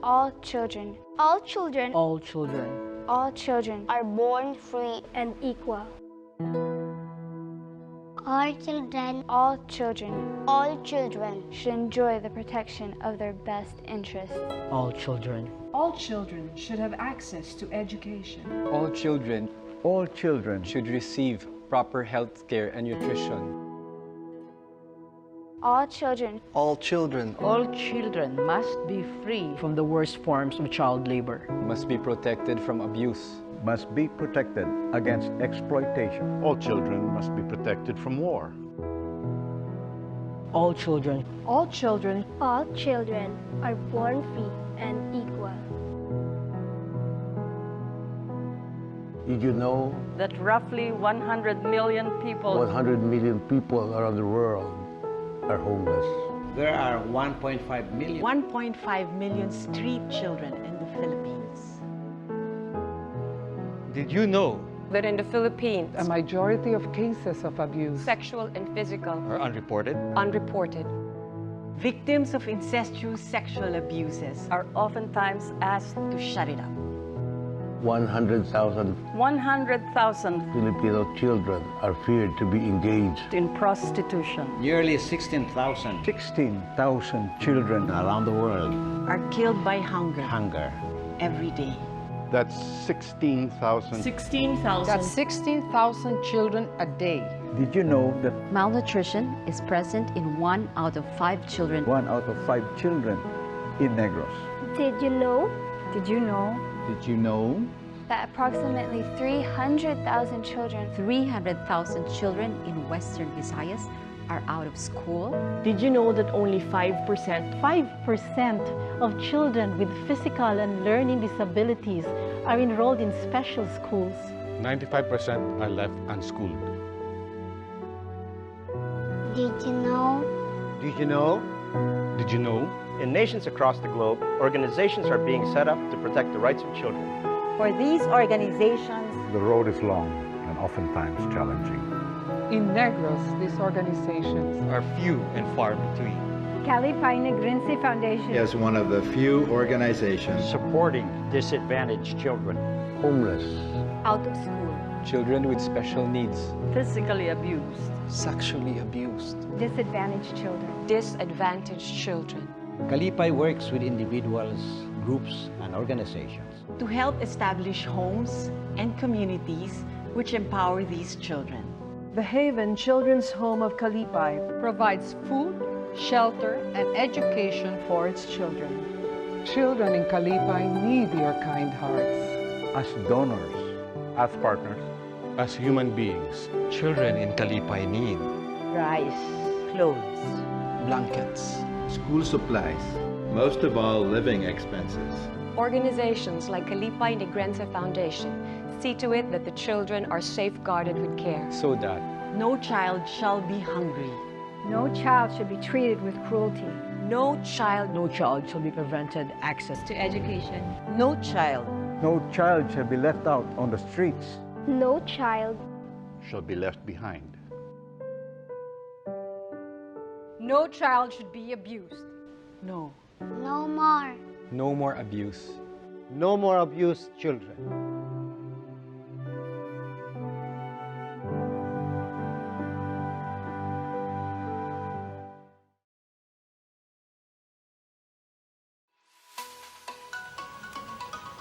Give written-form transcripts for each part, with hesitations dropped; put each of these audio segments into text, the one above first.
All children. All children. All children. All children Are born free and equal. All children. All children All children. should enjoy the protection of their best interests. All children. All children should have access to education. All children should receive proper health care and nutrition. All children All children All children must be free from the worst forms of child labor. Must be protected from abuse. Must be protected against exploitation. All children must be protected from war. All children. All children All children are born free and equal. Did you know that roughly 100 million people 100 million people around the world are homeless? There are 1.5 million. 1.5 million street children in the Philippines. Did you know that in the Philippines, a majority of cases of abuse sexual and physical are unreported? unreported Victims of incestuous sexual abuses are oftentimes asked to shut it up. 100,000 100,000 Filipino children are feared to be engaged. in prostitution Nearly 16,000 16,000 children around the world. are killed by hunger every day. That's 16,000. 16,000. That's 16,000 children a day. Did you know that Malnutrition is present in 1 out of 5 children. 1 out of 5 children in Negros? Did you know? Did you know? Did you know that approximately 300,000 children 300,000 children in Western Visayas are out of school? Did you know that only 5% of children with physical and learning disabilities are enrolled in special schools? 95% are left unschooled. Did you know? Did you know? Did you know? In nations across the globe, organizations are being set up to protect the rights of children. For these organizations, The road is long and oftentimes challenging. In Negros, these organizations are few and far between? Kalipay Foundation is one of the few organizations Supporting disadvantaged children. Homeless, Out of school. Children with special needs. physically abused, Sexually abused. disadvantaged children. disadvantaged children, Kalipay works with individuals, groups, and organizations to help establish homes and communities which empower these children. The Haven Children's Home of Kalipay provides food, shelter, and education for its children. Children in Kalipay need your kind hearts. As donors, as partners, As human beings, Children in Kalipay need Rice, clothes, blankets, school supplies, most of all living expenses. Organizations like Kalipay Foundation see to it that the children are safeguarded with care. so that no child shall be hungry. No child should be treated with cruelty. No child No child shall be prevented access to education. no child no child shall be left out on the streets. No child. shall be left behind. No child should be abused. No. No more. no more abuse. No more abused children.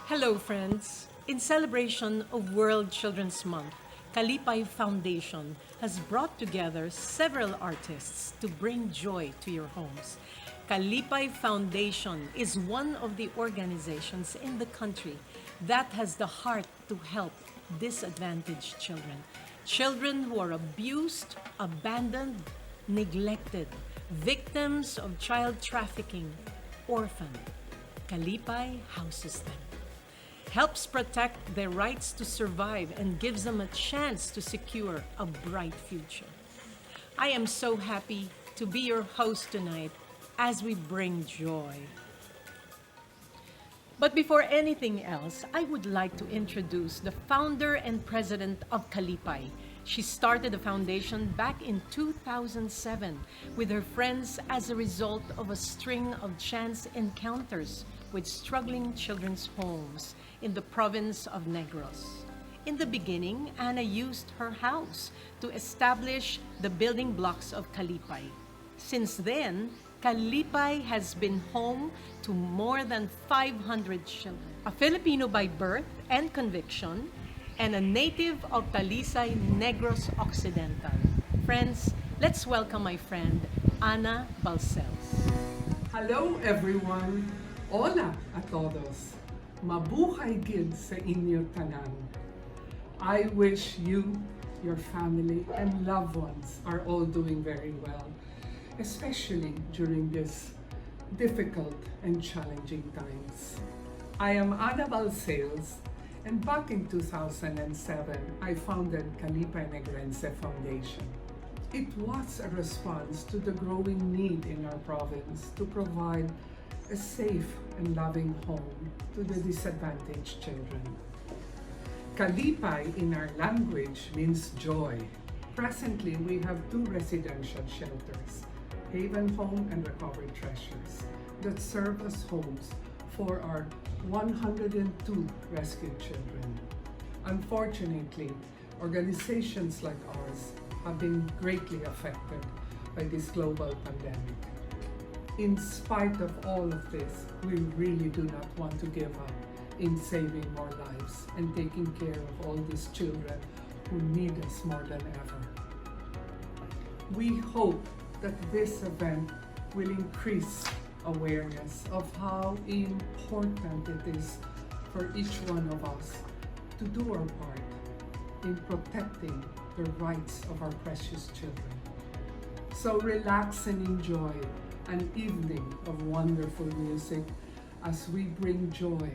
Hello, friends. In celebration of World Children's Month, Kalipay Foundation has brought together several artists to bring joy to your homes. Kalipay Foundation is one of the organizations in the country that has the heart to help disadvantaged children. Children who are abused, abandoned, neglected, victims of child trafficking, orphaned. Kalipay houses them, helps protect their rights to survive, and gives them a chance to secure a bright future. I am so happy to be your host tonight as we bring joy. But before anything else, I would like to introduce the founder and president of Kalipay. She started the foundation back in 2007 with her friends as a result of a string of chance encounters with struggling children's homes in the province of Negros. In the beginning, Ana used her house to establish the building blocks of Kalipay. Since then, Kalipay has been home to more than 500 children. A Filipino by birth and conviction, and a native of Talisay, Negros Occidental. Friends, let's welcome my friend, Ana Balcells. Hello everyone! Hola a todos! Mabuhay gid sa inyo tanan. I wish you, your family, and loved ones are all doing very well, especially during this difficult and challenging times. I am Ana Balcells, and back in 2007, I founded Kalipay Negrense Foundation. It was a response to the growing need in our province to provide a safe and loving home to the disadvantaged children. Kalipay in our language means joy. Presently, we have 2 residential shelters, Haven Home and Recovered Treasures, that serve as homes for our 102 rescued children. Unfortunately, organizations like ours have been greatly affected by this global pandemic. In spite of all of this, we really do not want to give up in saving more lives and taking care of all these children who need us more than ever. We hope that this event will increase awareness of how important it is for each one of us to do our part in protecting the rights of our precious children. So relax and enjoy an evening of wonderful music as we bring joy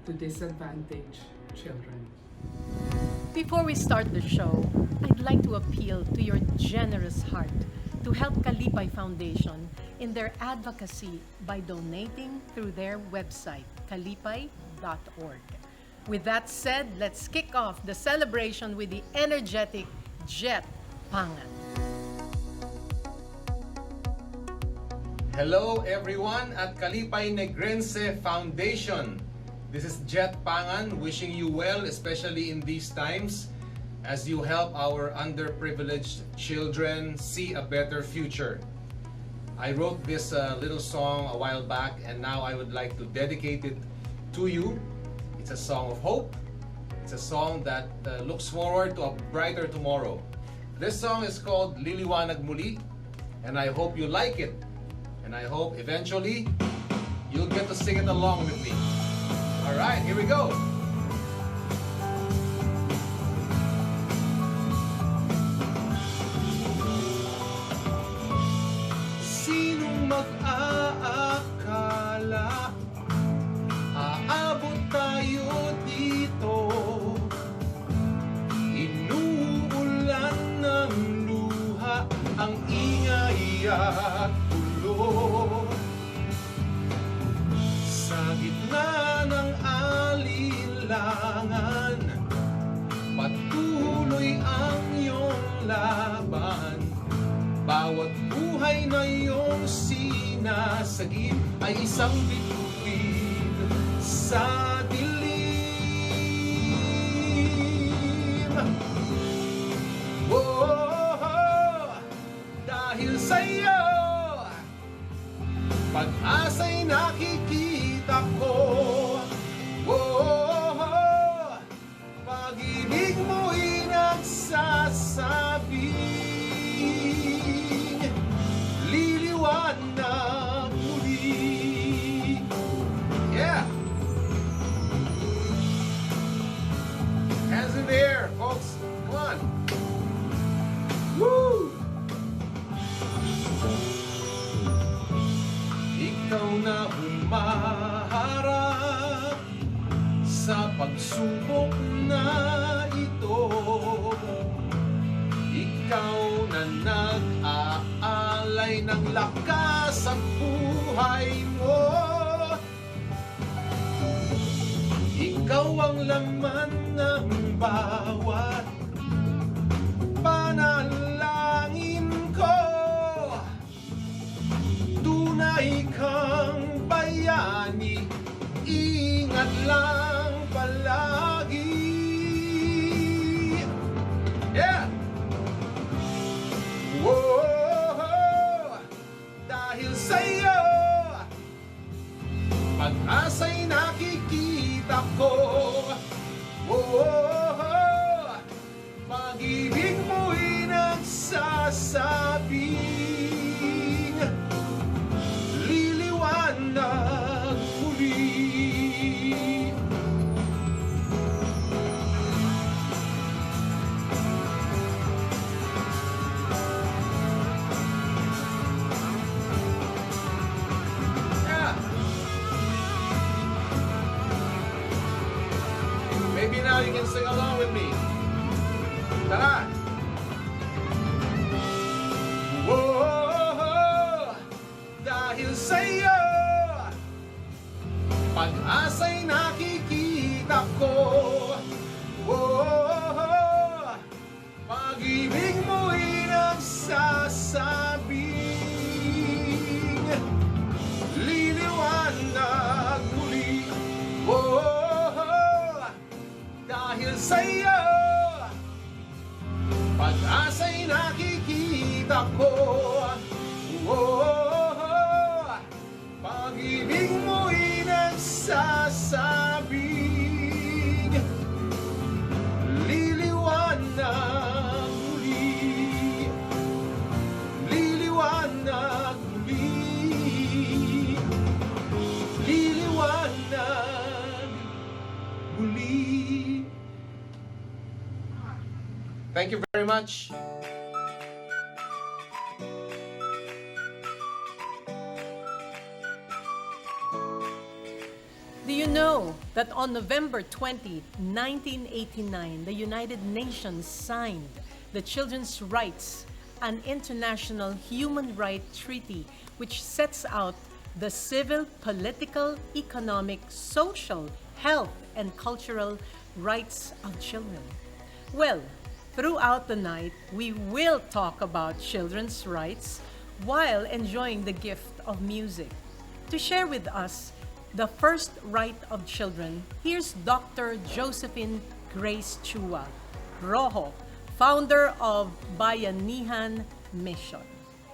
to disadvantaged children. Before we start the show, I'd like to appeal to your generous heart to help Kalipay Foundation in their advocacy by donating through their website, kalipay.org. With that said, let's kick off the celebration with the energetic JETT PANGAN. Hello everyone at Kalipay Negrense Foundation. This is JETT PANGAN wishing you well, especially in these times, as you help our underprivileged children see a better future. I wrote this little song a while back, and now I would like to dedicate it to you. It's a song of hope. It's a song that looks forward to a brighter tomorrow. This song is called Liliwanag Muli, and I hope you like it. And I hope eventually you'll get to sing it along with me. All right, here we go. Sinong mag-aakala aabot tayo dito? Inuulan ng luha ang ingay at gulo. Sa gitna ng alinlangan, patuloy ang iyong laban. Bawat buhay na iyong sinasagip ay isang bituin sa dilim. Oh, dahil sa iyo, pag-asa'y nakikita ko. Oh, pag-ibig mo'y nagsasabing liliwanag muli. Yeah! Hands in the air, folks. Come on. Woo! Ikaw na humaharap sa pagsubok na ito. Ikaw na nag-aalay ng lakas sa buhay mo. Ikaw ang laman ng bawat panalangin ko. Tunay kang bayani Mag-ingat lang palagi. Yeah! Whoa! Dahil sa'yo, pag-asa'y nakikita ko. Whoa! Pag-ibig mo'y nagsasabing liliwanag muli. Yeah. Maybe now you can sing along with me. Tara! Whoa! Dahil sa'yo, pag-asa'y nakikita ko. Whoa! Pag-ibig mo'y nagsasabing liliwanag muli. Whoa! Dahil sa'yo, pag-asa'y nakikita ko. Oh, pag-ibig mo'y nagsasabing liliwanag muli. Liliwanag muli. Liliwanag muli. Thank you very much. Do you know that on November 20, 1989, the United Nations signed the Children's Rights, an international human rights treaty which sets out the civil, political, economic, social, health, and cultural rights of children? Well, throughout the night, we will talk about children's rights while enjoying the gift of music. To share with us the first right of children, here's Dr. Josephine Grace Chua Rojo, founder of Bayanihan Mission.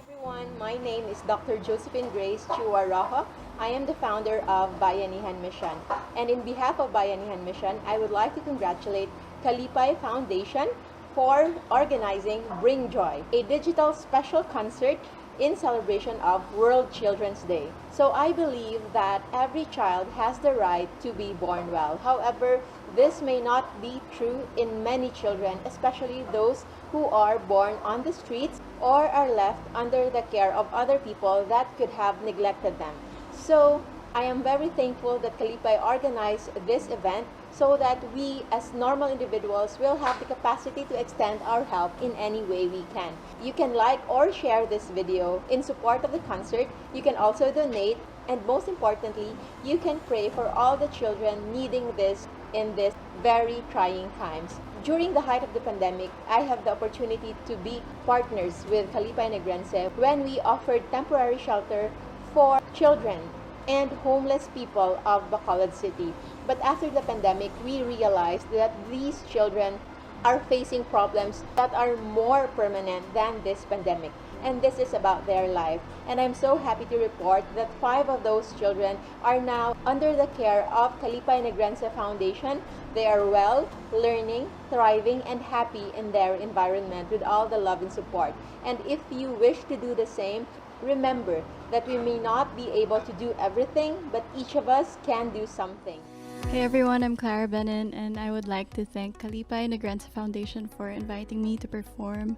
Everyone, my name is Dr. Josephine Grace Chua Rojo. I am the founder of Bayanihan Mission. And in behalf of Bayanihan Mission, I would like to congratulate Kalipay Foundation for organizing Bringjoy, a digital special concert in celebration of World Children's Day. So I believe that every child has the right to be born well. However, this may not be true in many children, especially those who are born on the streets or are left under the care of other people that could have neglected them. So I am very thankful that Kalipay organized this event so that we as normal individuals will have the capacity to extend our help in any way we can. You can like or share this video in support of the concert. You can also donate, and most importantly, you can pray for all the children needing this in this very trying times. During the height of the pandemic, I have the opportunity to be partners with Kalipay Negrense when we offered temporary shelter for children and homeless people of Bacolod City. But after the pandemic, we realized that these children are facing problems that are more permanent than this pandemic. And this is about their life. And I'm so happy to report that 5 of those children are now under the care of Kalipay Negrense Foundation. They are well, learning, thriving, and happy in their environment with all the love and support. And if you wish to do the same, remember that we may not be able to do everything, but each of us can do something. Hey everyone, I'm Clara Benin, and I would like to thank Kalipay Negrense Foundation for inviting me to perform.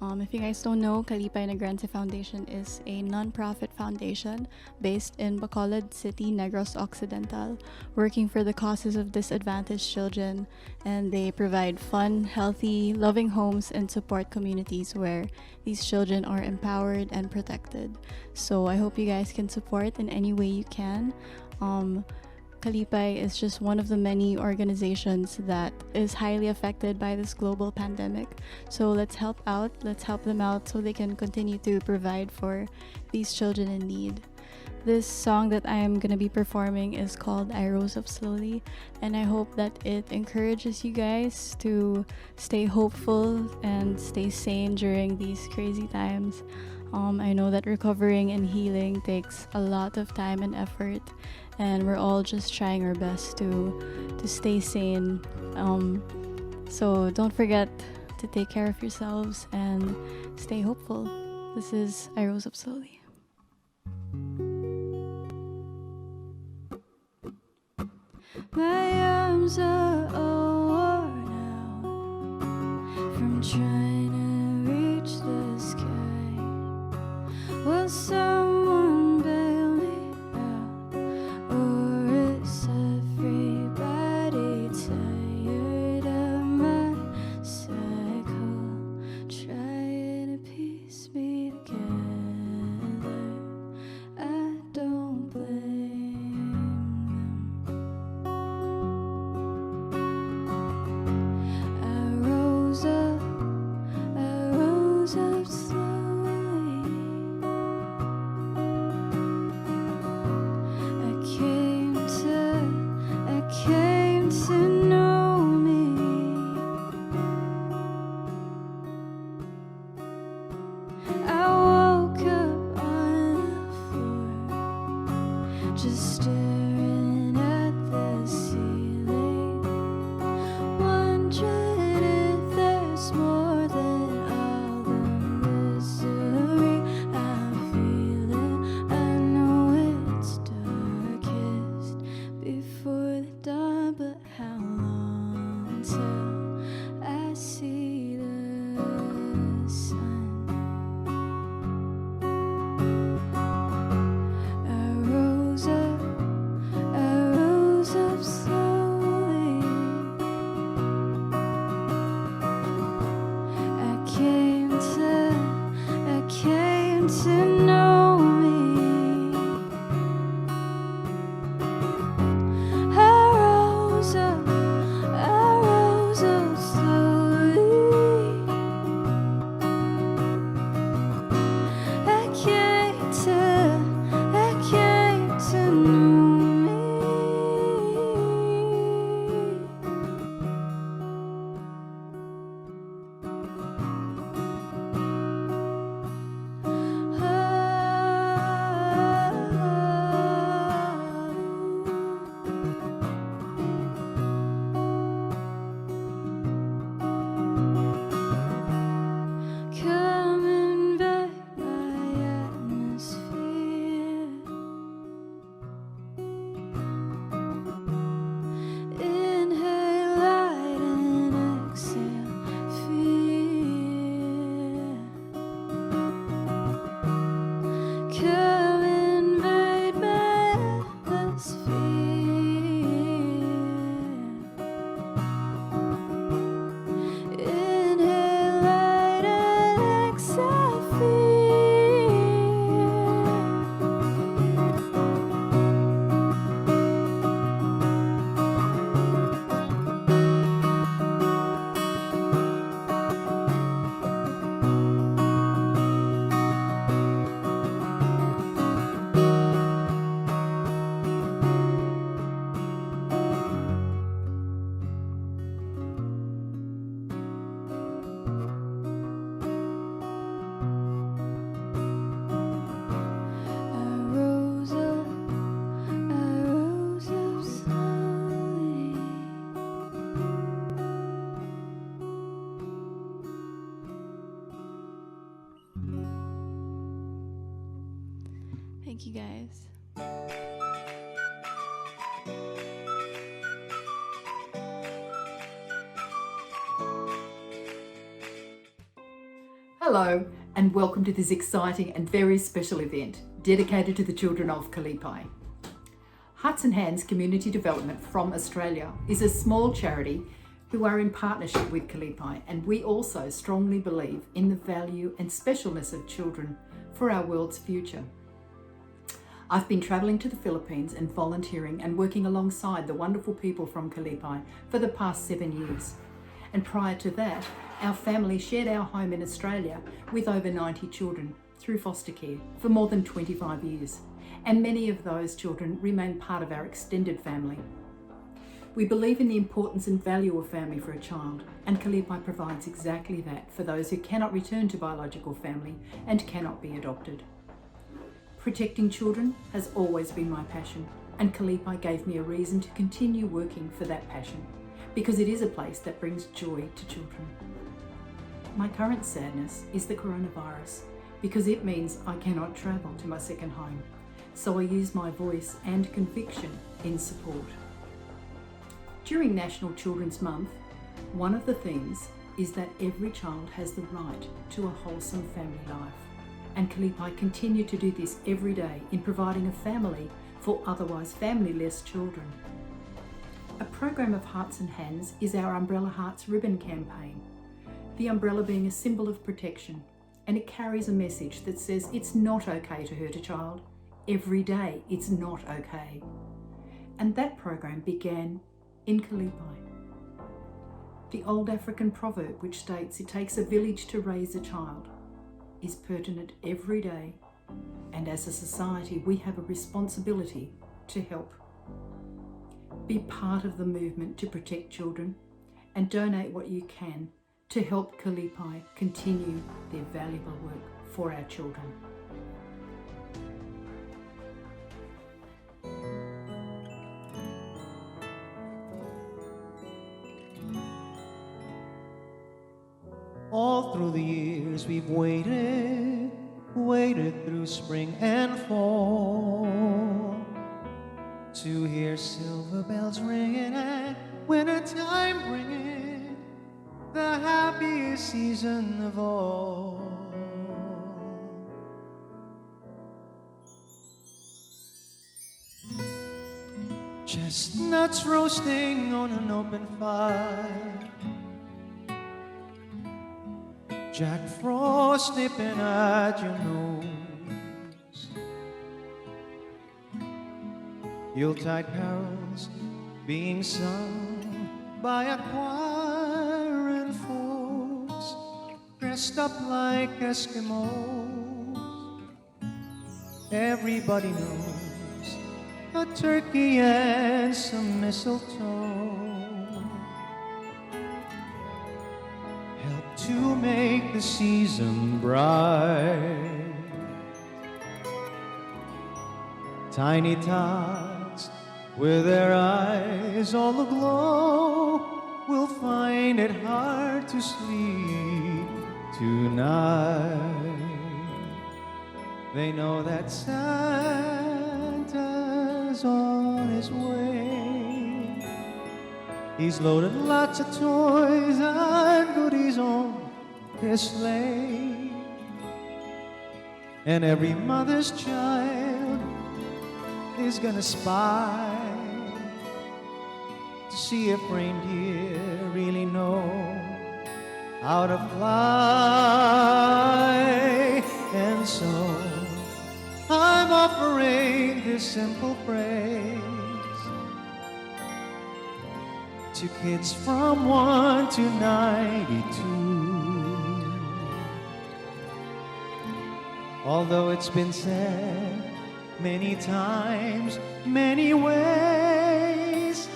If you guys don't know, Kalipay Negrense Foundation is a non-profit foundation based in Bacolod City, Negros Occidental, working for the causes of disadvantaged children, and they provide fun, healthy, loving homes and support communities where these children are empowered and protected. So I hope you guys can support in any way you can. Kalipay is just one of the many organizations that is highly affected by this global pandemic. So let's help out, let's help them out so they can continue to provide for these children in need. This song that I am gonna be performing is called I Rose Up Slowly, and I hope that it encourages you guys to stay hopeful and stay sane during these crazy times. I know that recovering and healing takes a lot of time and effort, and we're all just trying our best to stay sane. So don't forget to take care of yourselves and stay hopeful. This is I Rose Up Slowly. My arms are all worn out from trying to reach the sky. Will someone bail me out, or is everybody tired of my cycle, trying to piece me together? I don't blame them. I rose up slowly. I came to know me. I woke up on the floor, just staring at the ceiling, wondering if there's more than all the misery I'm feeling. I know it's darkest before the dawn, but how long till I see the sun? I rose up slowly. I came to know me. I rose up slowly. I came to know me. Come invade my atmosphere. Inhale light and exhale fear. Come invade my atmosphere. Inhale light and exhale fear. I rose up slowly. Thank you guys. Hello and welcome to this exciting and very special event dedicated to the children of Kalipay. Hearts and Hands Community Development from Australia is a small charity who are in partnership with Kalipay, and we also strongly believe in the value and specialness of children for our world's future. I've been travelling to the Philippines and volunteering and working alongside the wonderful people from Kalipay for the past 7 years. And prior to that, our family shared our home in Australia with over 90 children through foster care for more than 25 years. and many of those children remain part of our extended family. We believe in the importance and value of family for a child, and Kalipay provides exactly that for those who cannot return to biological family and cannot be adopted. Protecting children has always been my passion, and Kalipay gave me a reason to continue working for that passion, because it is a place that brings joy to children. My current sadness is the coronavirus, because it means I cannot travel to my second home, so I use my voice and conviction in support. During National Children's Month, one of the themes is that every child has the right to a wholesome family life, and Kalipay continue to do this every day in providing a family for otherwise family-less children. A program of Hearts and Hands is our Umbrella Hearts ribbon campaign, the umbrella being a symbol of protection, and it carries a message that says it's not okay to hurt a child. Every day it's not okay. And that program began in Kalipay. The old African proverb which states it takes a village to raise a child is pertinent every day, and as a society we have a responsibility to help. Be part of the movement to protect children and donate what you can to help Kalipay continue their valuable work for our children. All through the years we've waited through spring and fall, to hear silver bells ringing and winter time bringing the happiest season of all. Chestnuts roasting on an open fire, Jack Frost nipping at your nose, Yuletide carols being sung by a choir, and folks dressed up like Eskimos. Everybody knows a turkey and some mistletoe to make the season bright. Tiny tots with their eyes all aglow will find it hard to sleep tonight. They know that Santa's on his way. He's loaded lots of toys and goodies on his sleigh, and every mother's child is gonna spy to see if reindeer really know how to fly. And so I'm offering this simple phrase to kids from 1 to 92. Although it's been said many times, many ways,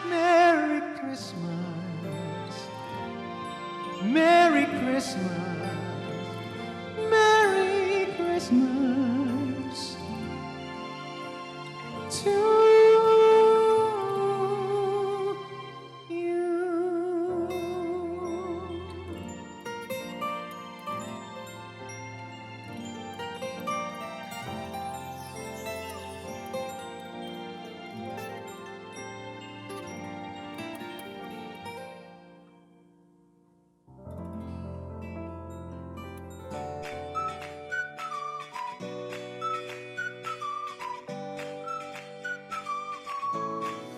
Merry Christmas, Merry Christmas, Merry Christmas to you.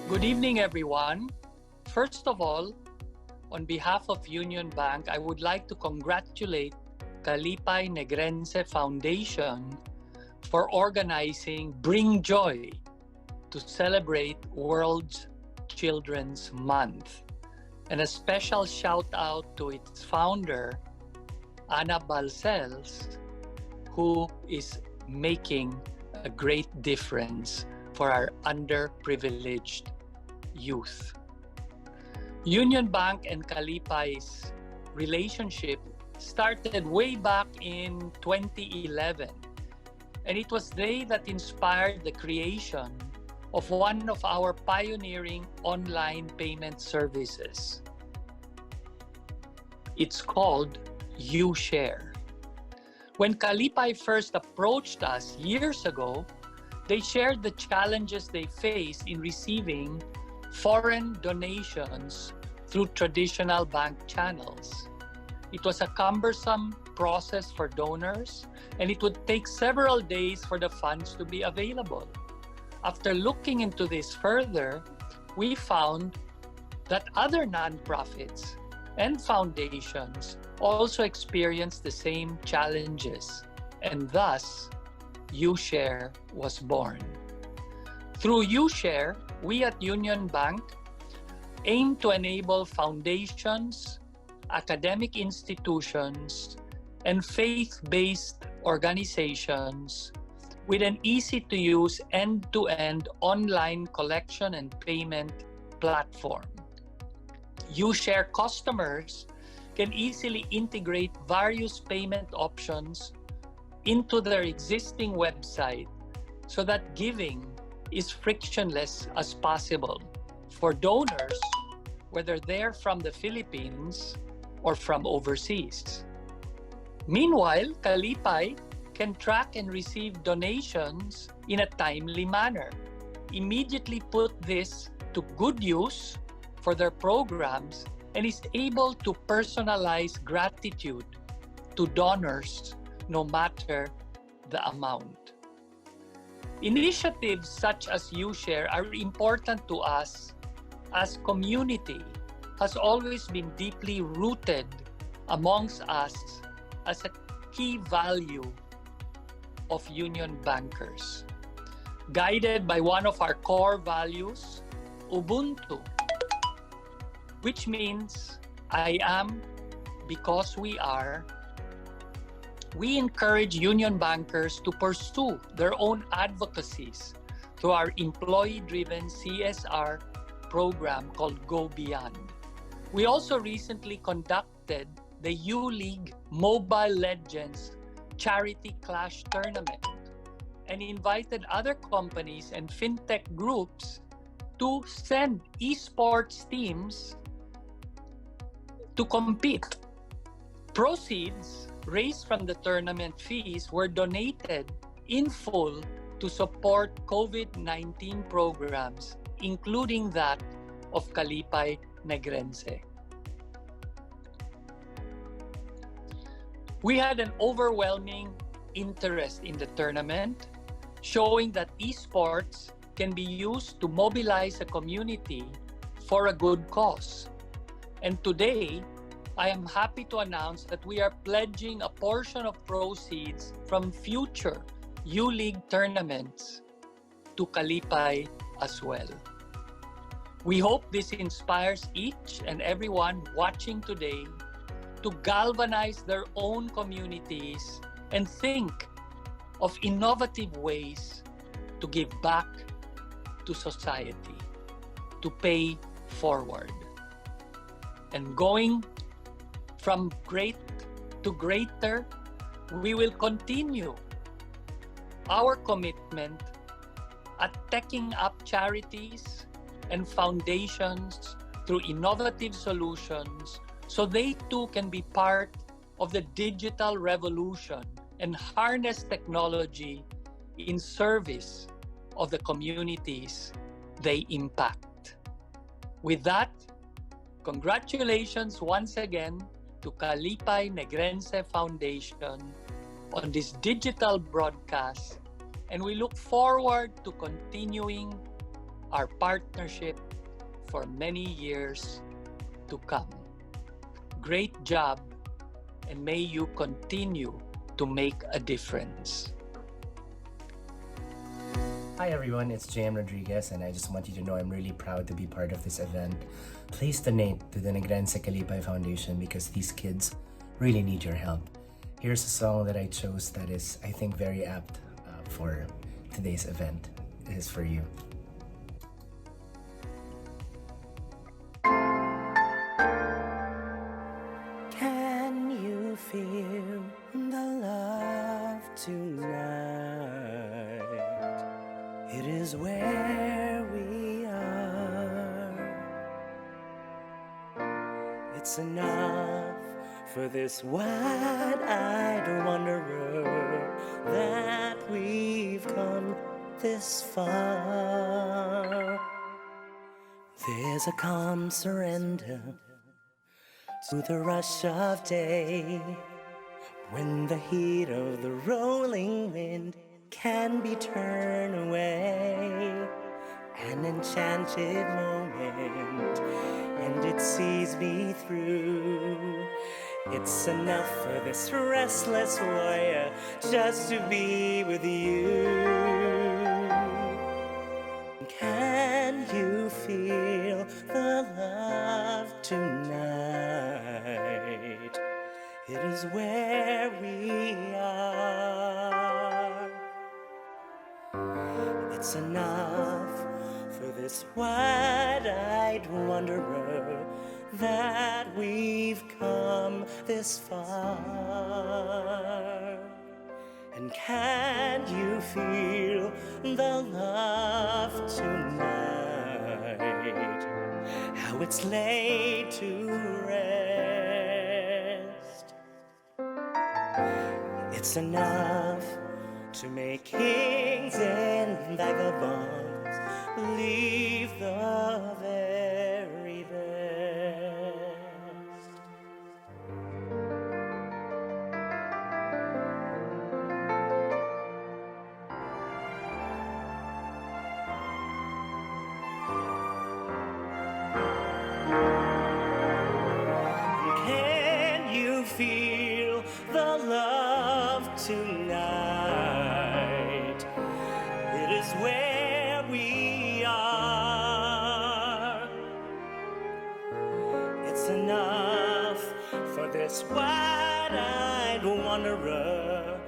Good evening, everyone. First of all, on behalf of Union Bank, I would like to congratulate Kalipay Negrense Foundation for organizing Bringjoy to celebrate World Children's Month. And a special shout out to its founder, Ana Balcells, who is making a great difference for our underprivileged youth. Union Bank and Kalipay's relationship started way back in 2011, and it was they that inspired the creation of one of our pioneering online payment services. It's called UShare. When Kalipay first approached us years ago, they shared the challenges they faced in receiving foreign donations through traditional bank channels. It was a cumbersome process for donors, and it would take several days for the funds to be available. After looking into this further, we found that other nonprofits and foundations also experience the same challenges, and thus UShare was born. Through UShare, we at Union Bank aim to enable foundations, academic institutions, and faith-based organizations with an easy-to-use end-to-end online collection and payment platform. UShare customers can easily integrate various payment options into their existing website so that giving is frictionless as possible for donors, whether they're from the Philippines or from overseas. Meanwhile, Kalipay can track and receive donations in a timely manner, immediately put this to good use for their programs, and is able to personalize gratitude to donors no matter the amount. Initiatives such as UShare are important to us as community, has always been deeply rooted amongst us as a key value of Union Bankers. Guided by one of our core values, Ubuntu, which means I am because we are, we encourage Union Bankers to pursue their own advocacies through our employee-driven CSR program called Go Beyond. We also recently conducted the U-League Mobile Legends Charity Clash Tournament and invited other companies and fintech groups to send esports teams to compete. Proceeds raised from the tournament fees were donated in full to support COVID-19 programs, including that of Kalipay Negrense. We had an overwhelming interest in the tournament, showing that esports can be used to mobilize a community for a good cause. And today, I am happy to announce that we are pledging a portion of proceeds from future U-League tournaments to Kalipay as well. We hope this inspires each and everyone watching today to galvanize their own communities and think of innovative ways to give back to society, to pay forward. And going from great to greater, we will continue our commitment at taking up charities and foundations through innovative solutions so they too can be part of the digital revolution and harness technology in service of the communities they impact. With that, congratulations once again to Kalipay Negrense Foundation on this digital broadcast, and we look forward to continuing our partnership for many years to come. Great job, and may you continue to make a difference. Hi everyone, it's JM Rodriguez, and I just want you to know I'm really proud to be part of this event. Please donate to the Negrense Kalipay Foundation because these kids really need your help. Here's a song that I chose that is, I think, very apt for today's event is for you. Can you feel the love tonight? It is where we are. It's enough for this wide-eyed wanderer that we've come this far. There's a calm surrender to the rush of day, when the heat of the rolling wind can be turned away. An enchanted moment, and it sees me through. It's enough for this restless warrior just to be with you. Can you feel the love tonight? It is where we are. It's enough for this wide-eyed wanderer that we've come this far. And can you feel the love tonight? How it's laid to rest. It's enough to make kings and vagabonds believe the very best. Can you feel the love tonight? It is where we are. It's enough for this wide-eyed wanderer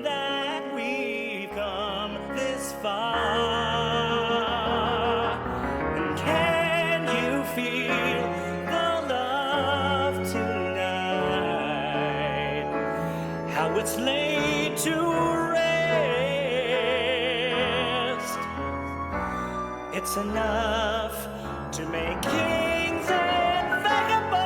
that we've come this far. And can you feel the love tonight? How it's laid to rest. It's enough to make kings and vagabonds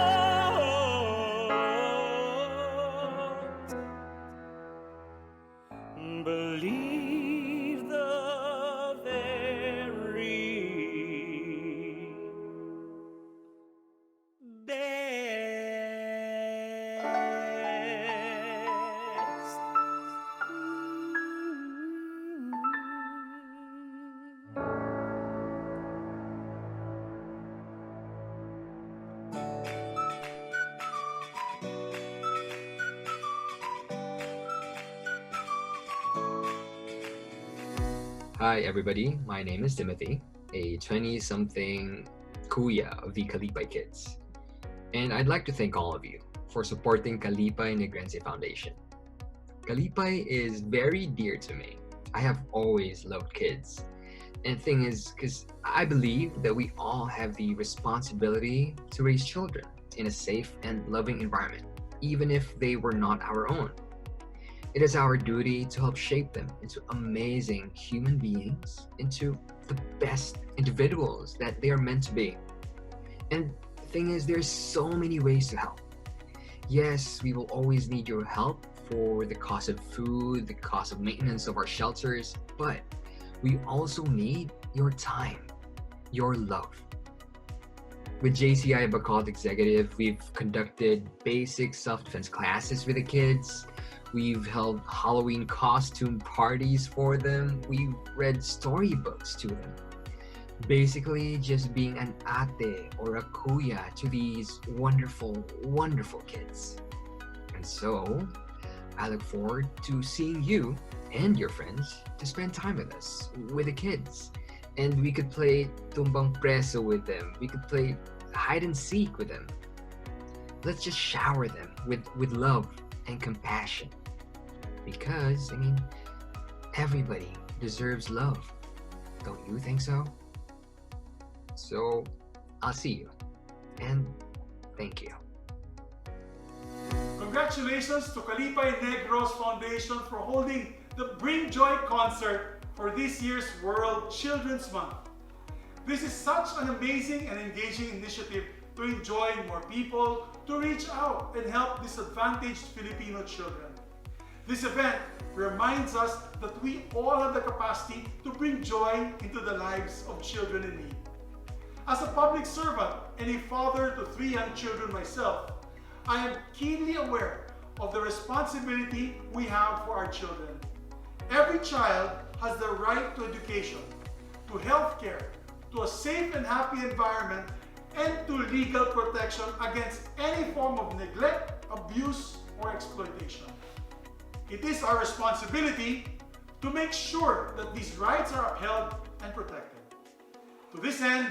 believe the very best. Hi everybody, my name is Timothy, a 20-something kuya of the Kalipay kids. And I'd like to thank all of you for supporting Kalipay Negrense Foundation. Kalipay is very dear to me. I have always loved kids. And the thing is, because I believe that we all have the responsibility to raise children in a safe and loving environment, even if they were not our own. It is our duty to help shape them into amazing human beings, into the best individuals that they are meant to be. And the thing is, there's so many ways to help. Yes, we will always need your help for the cost of food, the cost of maintenance of our shelters, but we also need your time, your love. With JCI Bacolod Executive, we've conducted basic self-defense classes with the kids. We've held Halloween costume parties for them. We've read storybooks to them. Basically, just being an ate or a kuya to these wonderful, wonderful kids. And so, I look forward to seeing you and your friends to spend time with us, with the kids. And we could play tumbang preso with them. We could play hide and seek with them. Let's just shower them with love and compassion. Because, Everybody deserves love. Don't you think so? So, I'll see you. And thank you. Congratulations to Kalipay Negros Foundation for holding the Bringjoy concert for this year's World Children's Month. This is such an amazing and engaging initiative to enjoy more people, to reach out and help disadvantaged Filipino children. This event reminds us that we all have the capacity to bring joy into the lives of children in need. As a public servant and a father to 3 young children myself, I am keenly aware of the responsibility we have for our children. Every child has the right to education, to health care, to a safe and happy environment, and to legal protection against any form of neglect, abuse, or exploitation. It is our responsibility to make sure that these rights are upheld and protected. To this end,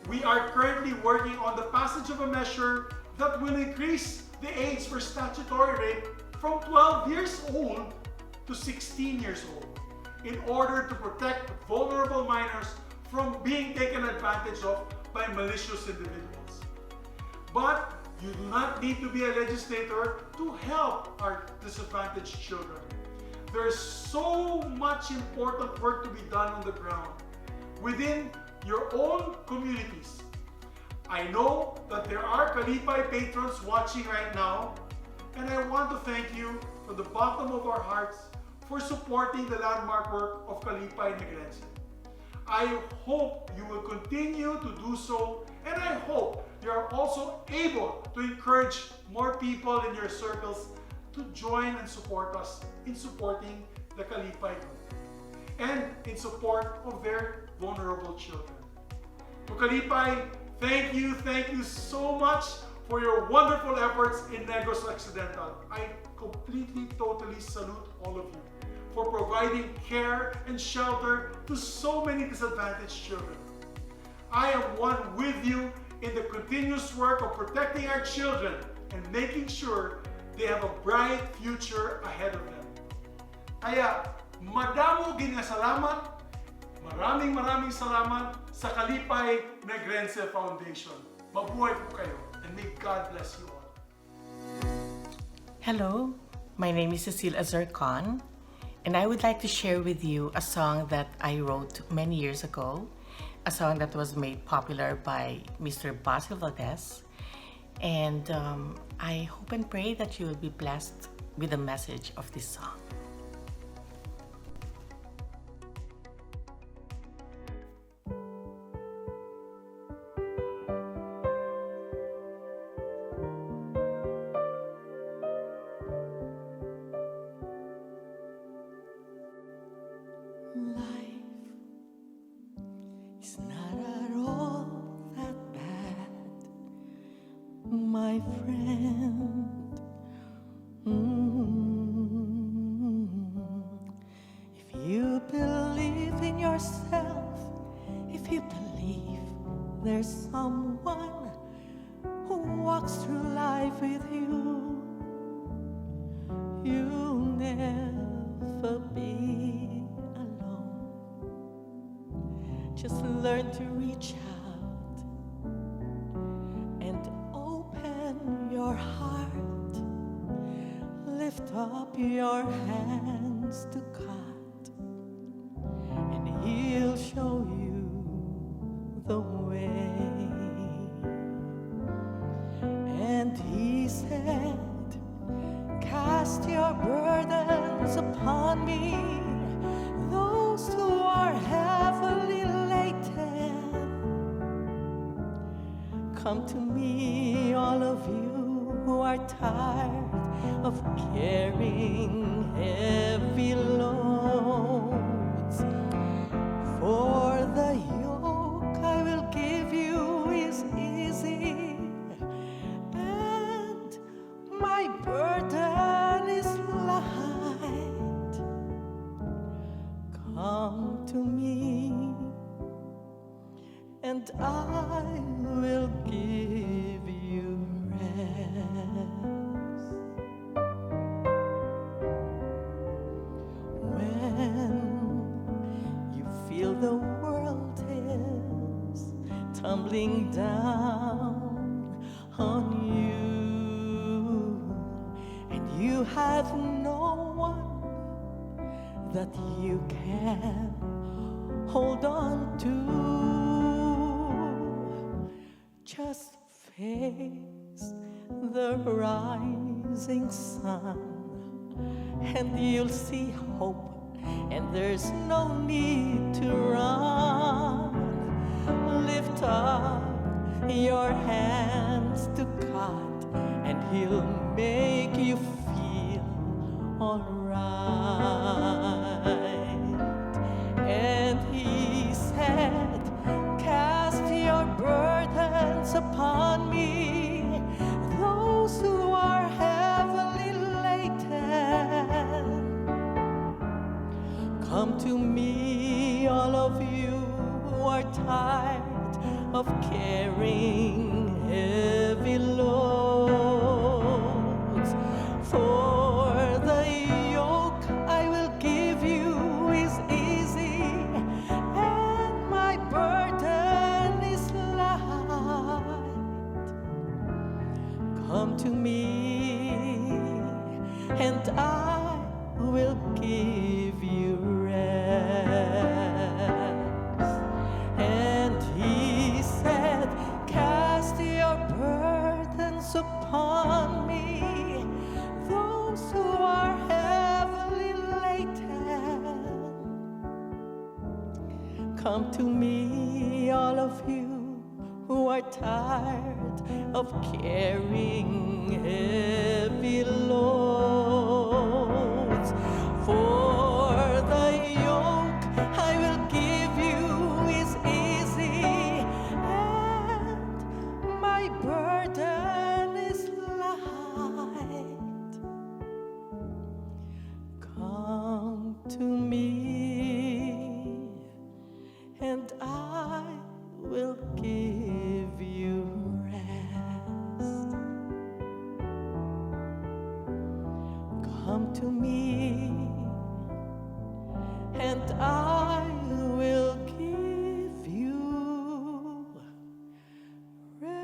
we are currently working on the passage of a measure that will increase the age for statutory rape from 12 years old to 16 years old in order to protect vulnerable minors from being taken advantage of by malicious individuals. But you do not need to be a legislator to help our disadvantaged children. There is so much important work to be done on the ground within your own communities. I know that there are Kalipay patrons watching right now, and I want to thank you from the bottom of our hearts for supporting the landmark work of Kalipay Negrense. I hope you will continue to do so, and I hope you are also able to encourage more people in your circles to join and support us in supporting the Kalipay group and in support of their vulnerable children. To Kalipay, thank you so much for your wonderful efforts in Negros Occidental. I completely, totally salute all of you for providing care and shelter to so many disadvantaged children. I am one with you in the continuous work of protecting our children and making sure they have a bright future ahead of them. Kaya, madamo ginasalamat, maraming salamat sa Kalipay Negrense Foundation. Mabuhay po kayo, and may God bless you all. Hello, my name is CECILE AZARCON, and I would like to share with you a song that I wrote many years ago, a song that was made popular by Mr. VALDES, and I hope and pray that you will be blessed with the message of this song. It's not at all that bad, my friend. If you believe in yourself, if you believe there's someone who walks through life with you, you'll never be alone. Just learn to reach out and open your heart. Lift up your hands to God, and He'll show you the way. And He said, cast your burdens upon me, those who are heavily laden. Come to me, all of you who are tired of carrying heavy loads. For the yoke I will give you is easy, and my burden is light. Come to me, and I will give you rest. When tumbling down on you, and you have no one that you can hold on to. Just face the rising sun, and you'll see hope, and there's no need to run. Lift up your hands to God, and He'll make you feel alright. And He said, cast your burdens upon me, those who are heavily laden. Come to me, all of you who are tired of carrying heavy loads. For the yoke I will give you is easy, and my burden is light. Come to me, and I will give you rest. And He said, cast your burdens upon me, those who are heavily laden. Come to me, all of you who are tired of carrying heavy loads. For the yoke I will give you is easy, and my burden is light. Come to me, and I will give you rest. Come to me, and I will give you rest.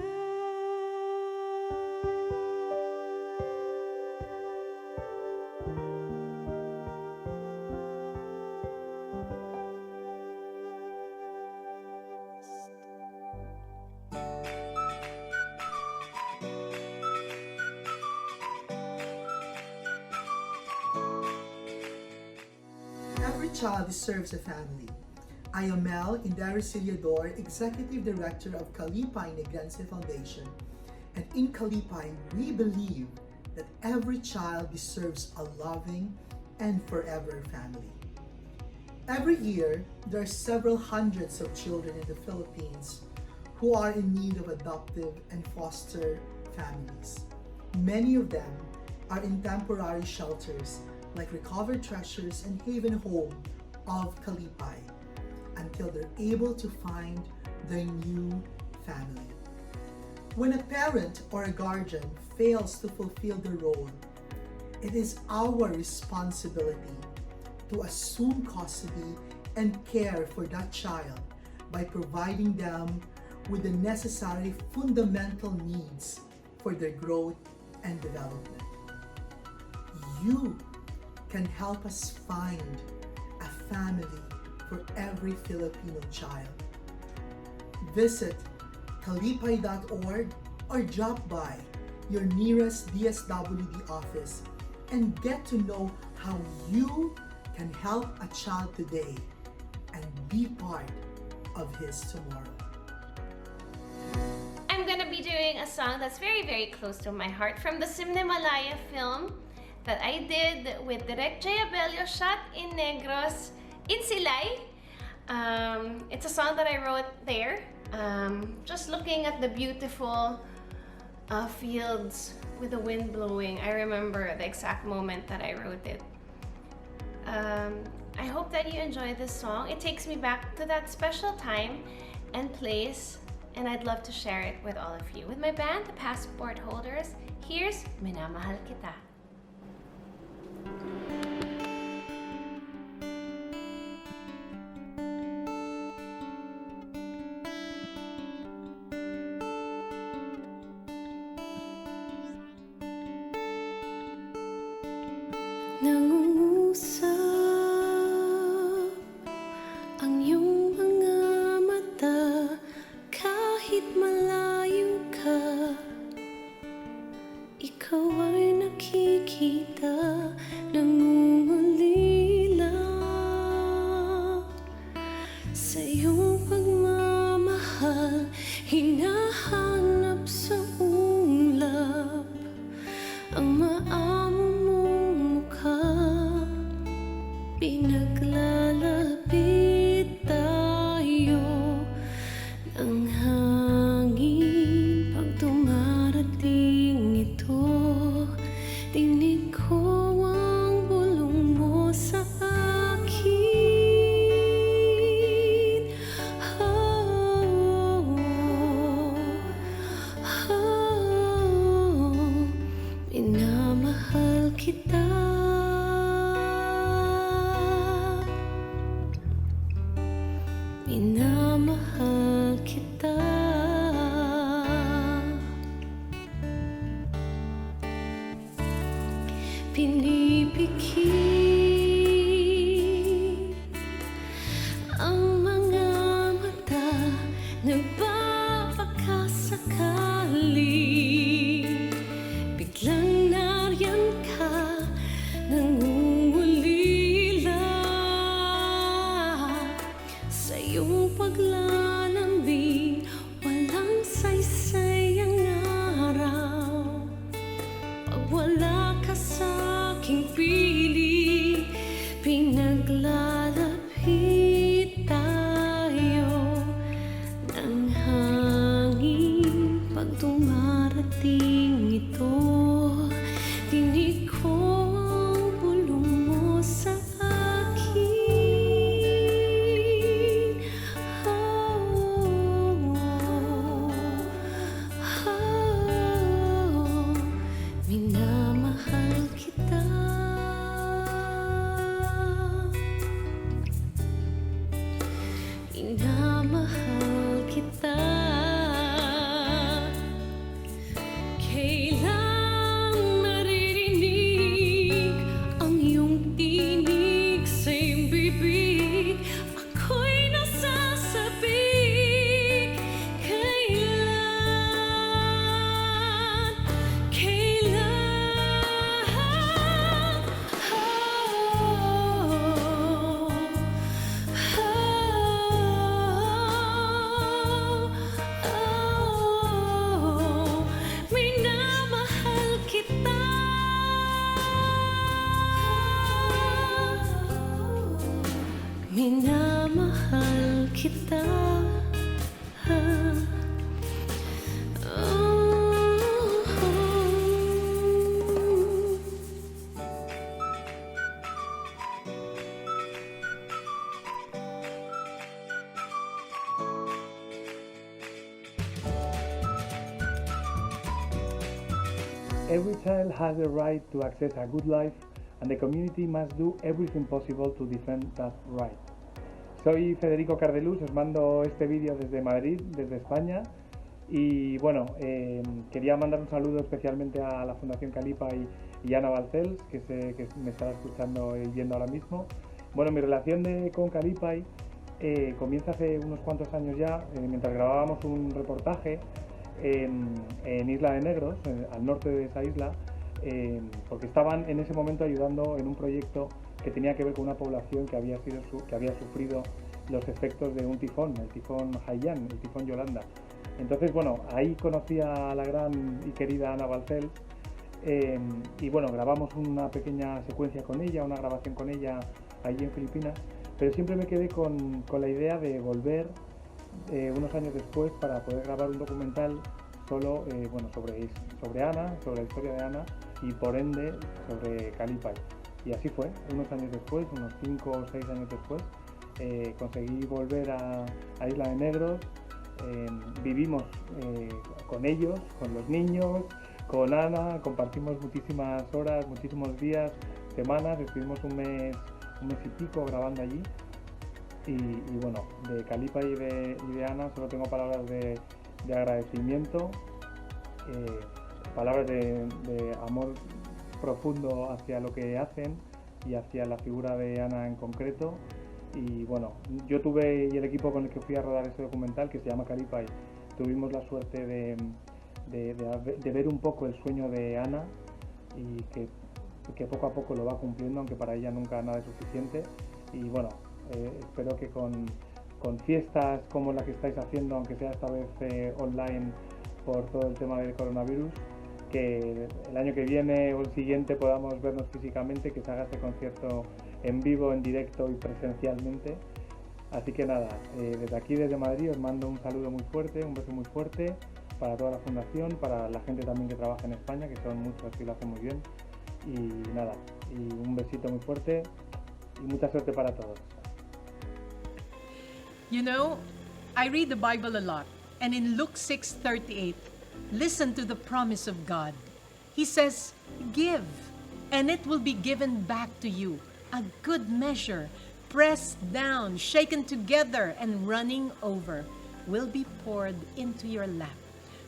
Every child deserves a family. I am Mel Indariciliador, Executive Director of Kalipay Negrense Foundation. And in Kalipay, we believe that every child deserves a loving and forever family. Every year, there are several hundreds of children in the Philippines who are in need of adoptive and foster families. Many of them are in temporary shelters like Recovered Treasures and Haven Home of Kalipay until they're able to find their new family. When a parent or a guardian fails to fulfill their role, it is our responsibility to assume custody and care for that child by providing them with the necessary fundamental needs for their growth and development. You can help us find a family for every Filipino child. Visit kalipay.org or drop by your nearest DSWD office and get to know how you can help a child today and be part of his tomorrow. I'm gonna be doing a song that's very, very close to my heart from the Simnemalaya film that I did with Direct JETT, shot in Negros, in Silay. It's a song that I wrote there, just looking at the beautiful fields with the wind blowing. I remember the exact moment that I wrote it. I hope that you enjoy this song. It takes me back to that special time and place, and I'd love to share it with all of you. With my band, the Passport Holders, here's Minamahal Kita. nangungusap ang iyong mga mata kahit malayo ka. Ikaw ay nakikita, nangungulila sa iyong pagmamahal, hinahanap sa ulap ang maamo mong mukha. Pinaglalapit tayo ng hangin pag dumarating ito. Dinig ko ang bulong mo sa akin. Oh, minamahal kita. Minamahal kita. Pinipikit ang mga mata, nagbabakasakali. Biglang nariyan ka, nangungulila sa iyong paglalambing. Walang saysay ang araw pag wala ka sa aking piling. Pinaglalapit tayo ng hangin pag dumarating ito. Dinig ko ang bulong mo sa akin. Minamahal kita. Minamahal kita. Kailang naririnig ang iyong tinig sa iyong bibig, ako'y nasasabik. Kailan, kailan, minamahal kita. Minamahal kita. Every child has the right to access a good life, and the community must do everything possible to defend that right. Soy Federico Cardelús, os mando este vídeo desde Madrid, desde España, y bueno, quería mandar un saludo especialmente a la Fundación Kalipay y Ana Balcells, que me estará escuchando y viendo ahora mismo. Bueno, mi relación con Kalipay comienza hace unos cuantos años ya, mientras grabábamos un reportaje en Isla de Negros, al norte de esa isla, porque estaban en ese momento ayudando en un proyecto que tenía que ver con una población que había sufrido los efectos de un tifón, el tifón Haiyan, el tifón Yolanda. Entonces, bueno, ahí conocí a la gran y querida Ana Balcells, y bueno, grabamos una pequeña secuencia con ella, una grabación con ella allí en Filipinas, pero siempre me quedé con la idea de volver unos años después para poder grabar un documental solo bueno, sobre Ana, sobre la historia de Ana y por ende sobre Kalipay. Y así fue, unos años después, unos 5 o 6 años después, conseguí volver a Isla de Negros. Vivimos con ellos, con los niños, con Ana, compartimos muchísimas horas, muchísimos días, semanas, estuvimos un mes y pico grabando allí. Y bueno, de Kalipay y de Ana solo tengo palabras de agradecimiento, palabras de amor profundo hacia lo que hacen, y hacia la figura de Ana en concreto. Y bueno, yo tuve, y el equipo con el que fui a rodar ese documental, que se llama Kalipay, tuvimos la suerte de ver un poco el sueño de Ana y que poco a poco lo va cumpliendo, aunque para ella nunca nada es suficiente. Y bueno, espero que con fiestas como la que estáis haciendo, aunque sea esta vez online por todo el tema del coronavirus, que el año que viene o el siguiente podamos vernos físicamente, que se haga este concierto en vivo, en directo y presencialmente. Así que nada, desde aquí, desde Madrid, os mando un saludo muy fuerte, un beso muy fuerte para toda la fundación, para la gente también que trabaja en España, que son muchos y lo hacen muy bien. Y nada, y un besito muy fuerte y mucha suerte para todos. You know, I read the Bible a lot, and in Luke 6:38, listen to the promise of God. He says, "Give, and it will be given back to you, a good measure, pressed down, shaken together, and running over, will be poured into your lap.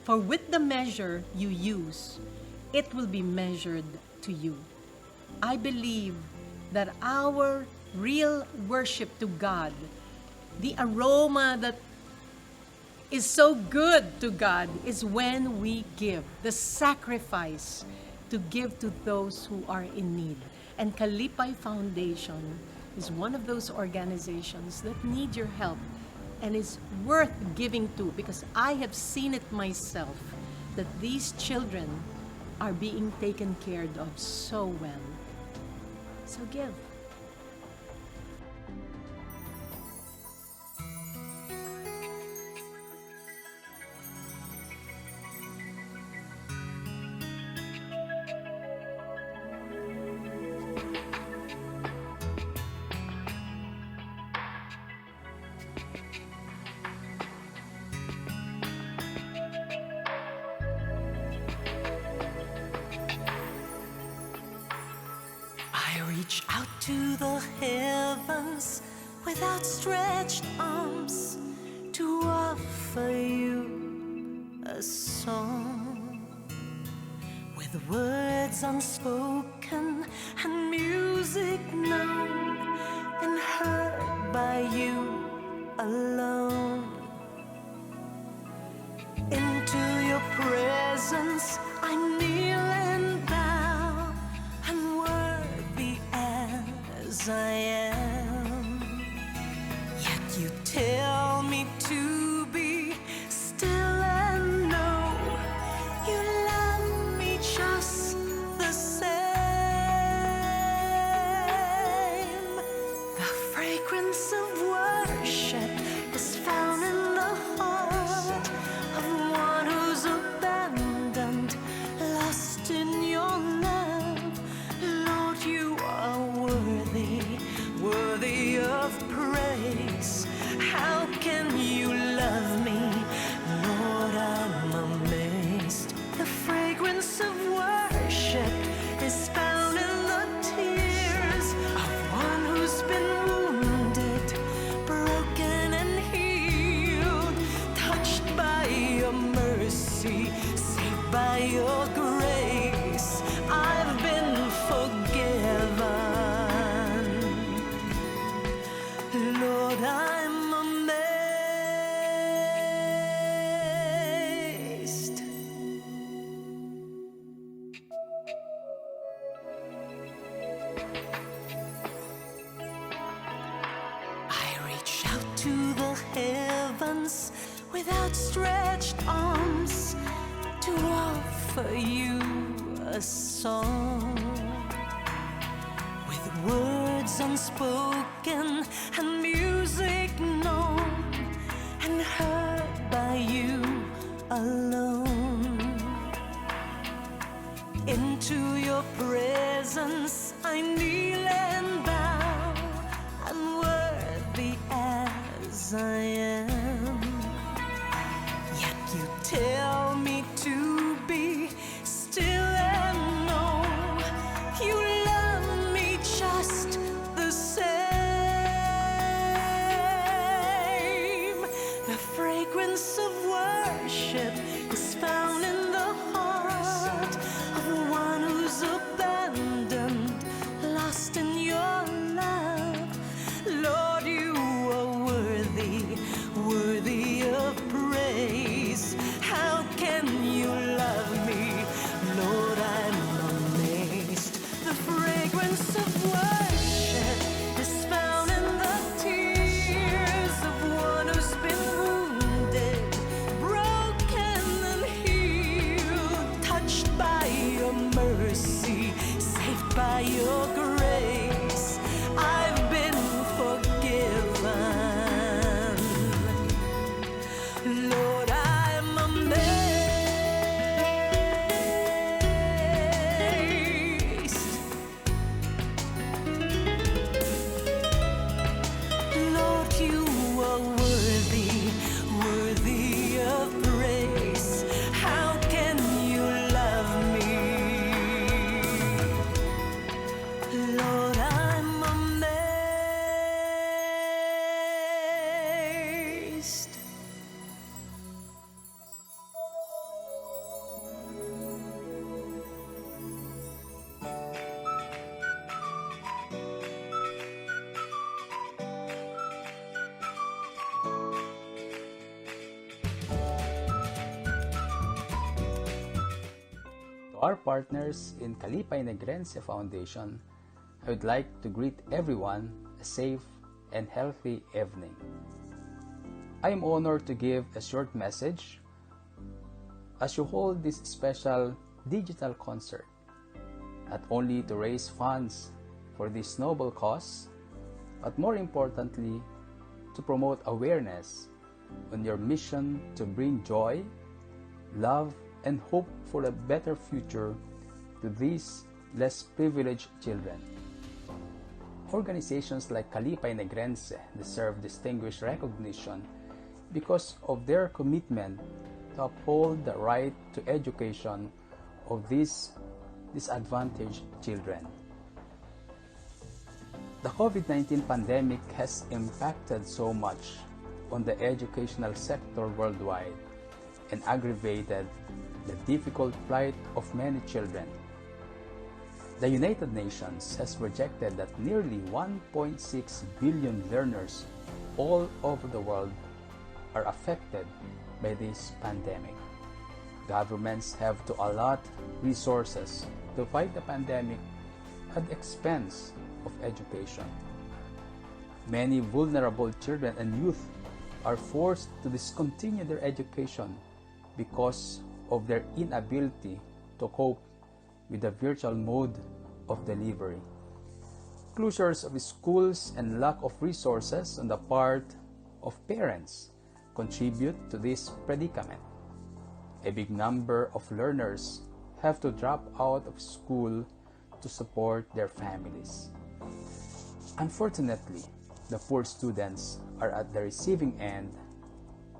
For with the measure you use, it will be measured to you." I believe that our real worship to God, the aroma that is so good to God, is when we give, the sacrifice to give to those who are in need. And Kalipay Foundation is one of those organizations that need your help and is worth giving to, because I have seen it myself, that these children are being taken care of so well. So give. I reach out to the heavens with outstretched arms to offer you a song with words unspoken and music known and heard by you alone. Into your presence I kneel and bow, unworthy as I am. Yet you tell me to be still and know you love me just the same. The fragrance of worship is found in the heart of one who's abandoned, lost in your love. Lord, you are worthy, worthy of praise. How can you love me? Lord, I'm amazed. The fragrance of worship is found in the tears of one who's been wounded, broken and healed, touched by your mercy, saved by your grace. I've been forgiven. Lord, I'm amazed. I reach out to the heavens with outstretched arms to offer you a song with words unspoken and music known and heard by you alone. Into your presence I kneel and bow, unworthy as I am. Yet you tell me to be still and know you love me just the same. The fragrance of worship is found in the heart of one who's abandoned, lost in your by your grace, I've been forgiven. Lord, I'm amazed. Lord, you are worthy, worthy of praise. How can you love me? Lord, I'm amazed. To our partners in Kalipay Negrense Foundation, I would like to greet everyone a safe and healthy evening. I am honored to give a short message as you hold this special digital concert, not only to raise funds for this noble cause, but more importantly, to promote awareness on your mission to bring joy, love, and hope for a better future to these less privileged children. Organizations like Kalipay Negrense deserve distinguished recognition because of their commitment to uphold the right to education of these disadvantaged children. The COVID-19 pandemic has impacted so much on the educational sector worldwide and aggravated the difficult plight of many children. The United Nations has projected that nearly 1.6 billion learners all over the world are affected by this pandemic. Governments have to allot resources to fight the pandemic at the expense of education. Many vulnerable children and youth are forced to discontinue their education because of their inability to cope with the virtual mode of delivery. Closures of schools and lack of resources on the part of parents contribute to this predicament. A big number of learners have to drop out of school to support their families. Unfortunately, the poor students are at the receiving end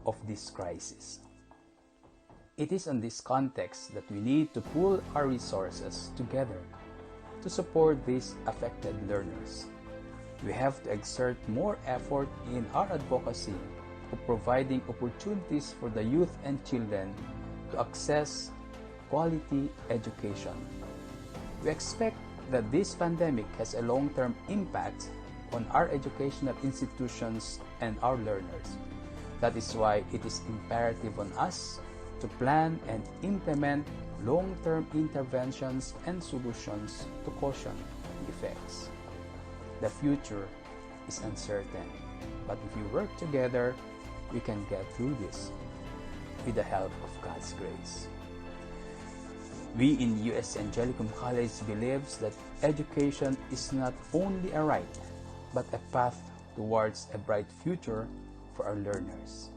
of this crisis. It is in this context that we need to pool our resources together to support these affected learners. We have to exert more effort in our advocacy of providing opportunities for the youth and children to access quality education. We expect that this pandemic has a long-term impact on our educational institutions and our learners. That is why it is imperative on us to plan and implement long-term interventions and solutions to cushion the effects. The future is uncertain, but if we work together, we can get through this with the help of God's grace. We in U.S. Angelicum College believes that education is not only a right, but a path towards a bright future for our learners.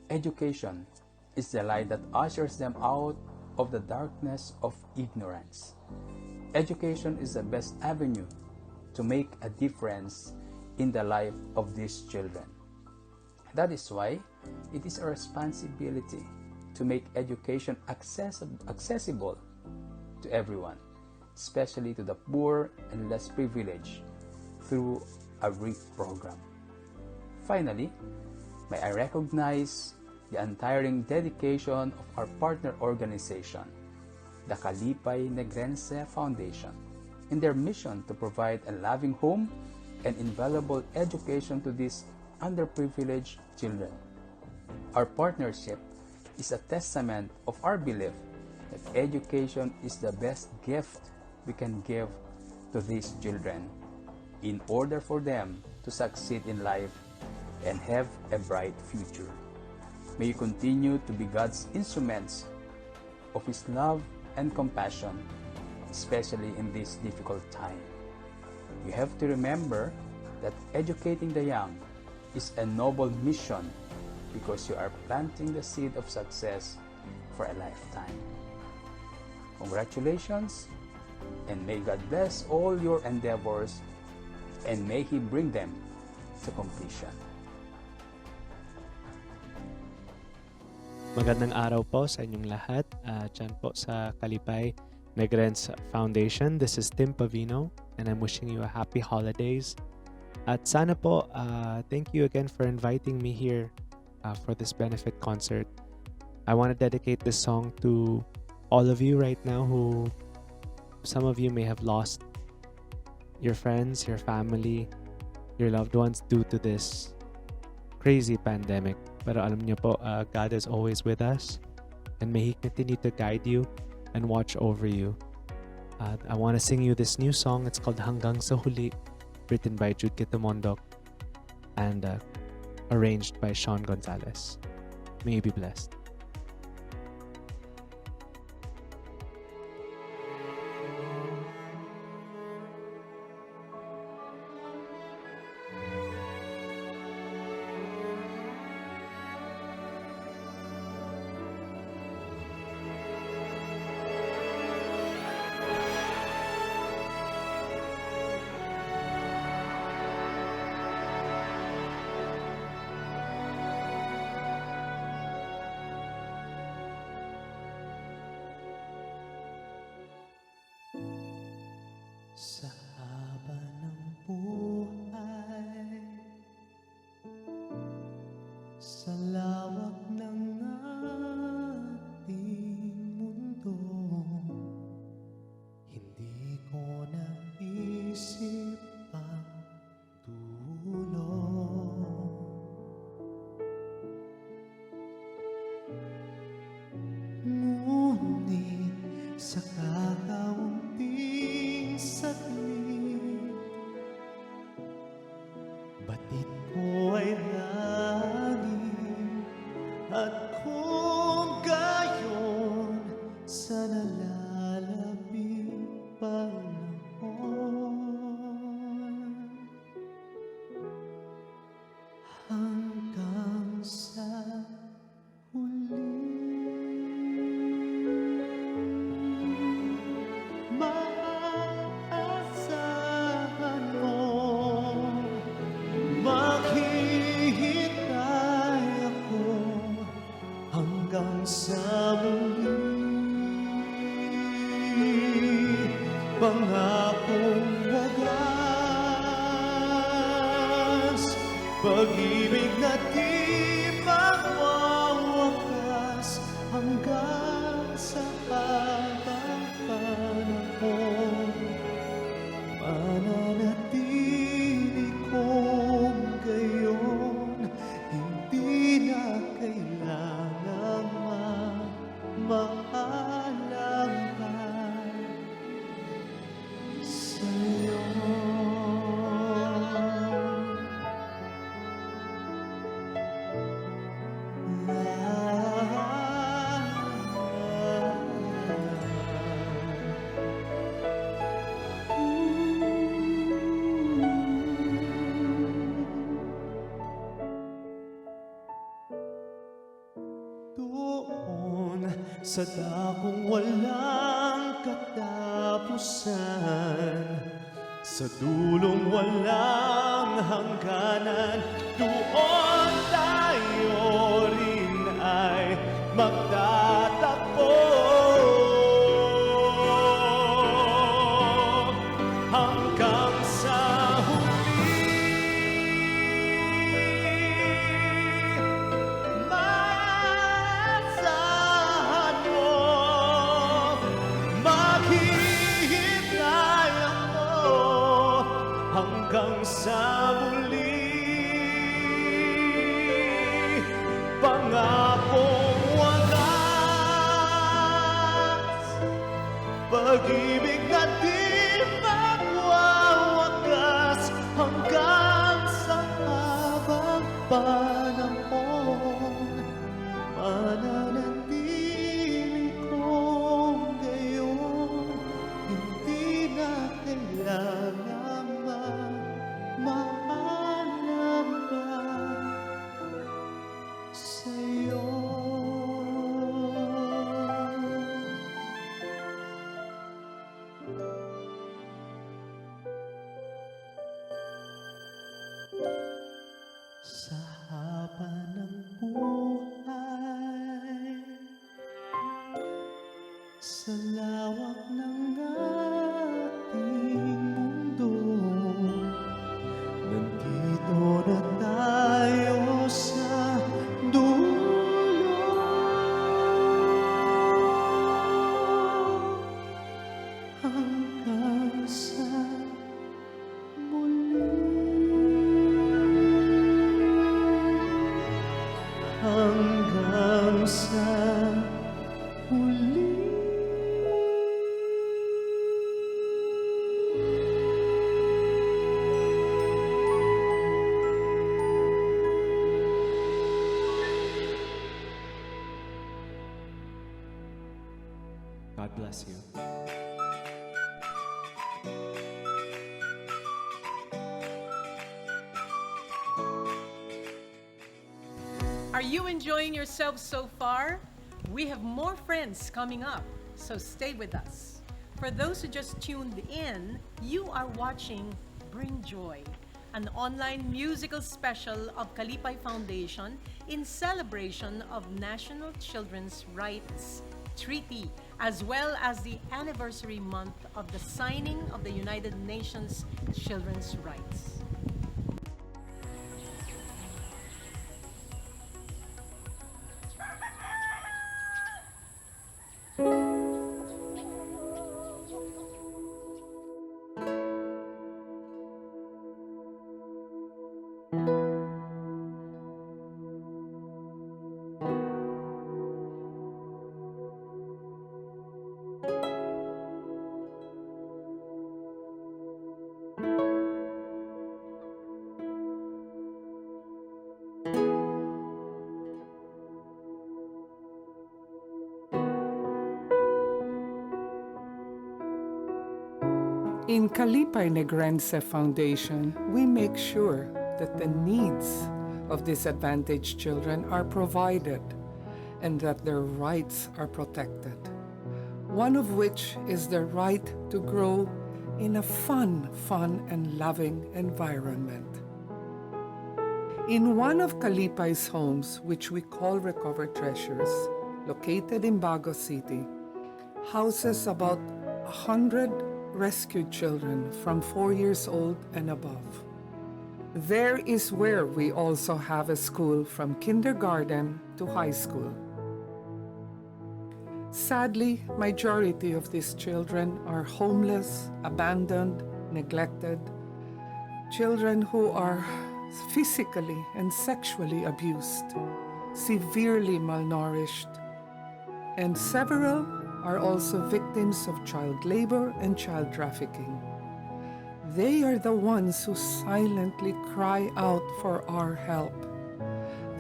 Education is the light that ushers them out of the darkness of ignorance. Education is the best avenue to make a difference in the life of these children. That is why it is a responsibility to make education accessible to everyone, especially to the poor and less privileged, through a REAP program. Finally, may I recognize the untiring dedication of our partner organization, the Kalipay Negrense Foundation, in their mission to provide a loving home and invaluable education to these underprivileged children. Our partnership is a testament of our belief that education is the best gift we can give to these children in order for them to succeed in life and have a bright future. May you continue to be God's instruments of His love and compassion, especially in this difficult time. You have to remember that educating the young is a noble mission because you are planting the seed of success for a lifetime. Congratulations, and may God bless all your endeavors and may He bring them to completion. Magandang araw po sa inyong lahat. Dyan po sa Kalipay Negrense Foundation. This is Tim Pavino and I'm wishing you a happy holidays. At sana po, thank you again for inviting me here for this benefit concert. I want to dedicate this song to all of you right now who some of you may have lost your friends, your family, your loved ones due to this crazy pandemic. Pero alam niyo po, God is always with us and may He continue to guide you and watch over you. I want to sing you this new song. It's called Hanggang sa Huli, written by Jude Kitamondok and arranged by Sean Gonzalez. May you be blessed. Sa haba ng buhay, sa lawak ng ating mundo, hindi ko naisip ang tulong. Ngunit sa kakaunting saglit, batid ko ay langit. At kung gayon sa nalalapit panahon, hanggang sa huli, maasahan mo, maghihintay ako hanggang sa muli. Pangakong wagas, pag-ibig na di magwawakas hanggang sa habang panahon. Mananatili kong gayon, hindi na kailangang magmahal sa'yo. Doon sa dakong walang katapusan, sa dulong walang hangganan, doon tayo rin ay magtatagpo. Hanggang sa huli, maasahan mo, maghihintay ako hanggang sa muli. Pangakong wagas, pag-ibig na di magwawakas hanggang sa habang panahon. Mananatili kong gayon, Sa lawak ng ating mundo, nandito na tayo sa dulo. Hanggang sa muli, hanggang sa muli. God bless you. Are you enjoying yourself so far? We have more friends coming up, so stay with us. For those who just tuned in, you are watching Bringjoy, an online musical special of Kalipay Foundation in celebration of National Children's Rights Treaty, as well as the anniversary month of the signing of the United Nations Children's Rights. In Kalipay Negrense Foundation, we make sure that the needs of disadvantaged children are provided and that their rights are protected. One of which is the right to grow in a fun and loving environment. In one of Kalipay's homes, which we call Recovered Treasures, located in Bago City, houses about 100 rescued children from 4 years old and above. There is where we also have a school from kindergarten to high school. Sadly, majority of these children are homeless, abandoned, neglected, children who are physically and sexually abused, severely malnourished, and several are also victims of child labor and child trafficking. They are the ones who silently cry out for our help.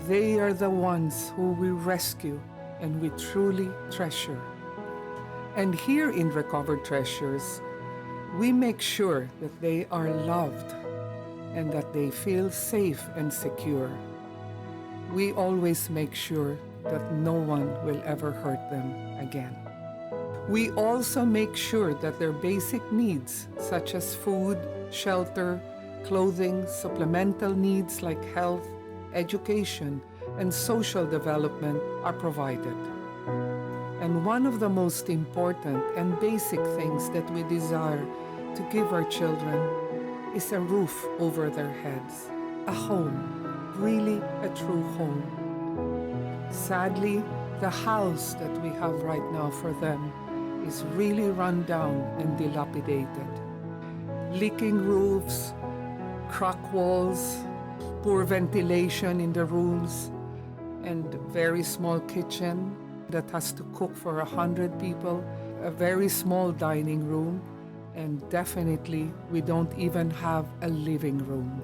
They are the ones who we rescue and we truly treasure. And here in Recovered Treasures, we make sure that they are loved and that they feel safe and secure. We always make sure that no one will ever hurt them again. We also make sure that their basic needs, such as food, shelter, clothing, supplemental needs like health, education, and social development are provided. And one of the most important and basic things that we desire to give our children is a roof over their heads, a home, really a true home. Sadly, the house that we have right now for them is really run down and dilapidated. Leaking roofs, crack walls, poor ventilation in the rooms, and very small kitchen that has to cook for 100 people, a very small dining room, and definitely we don't even have a living room.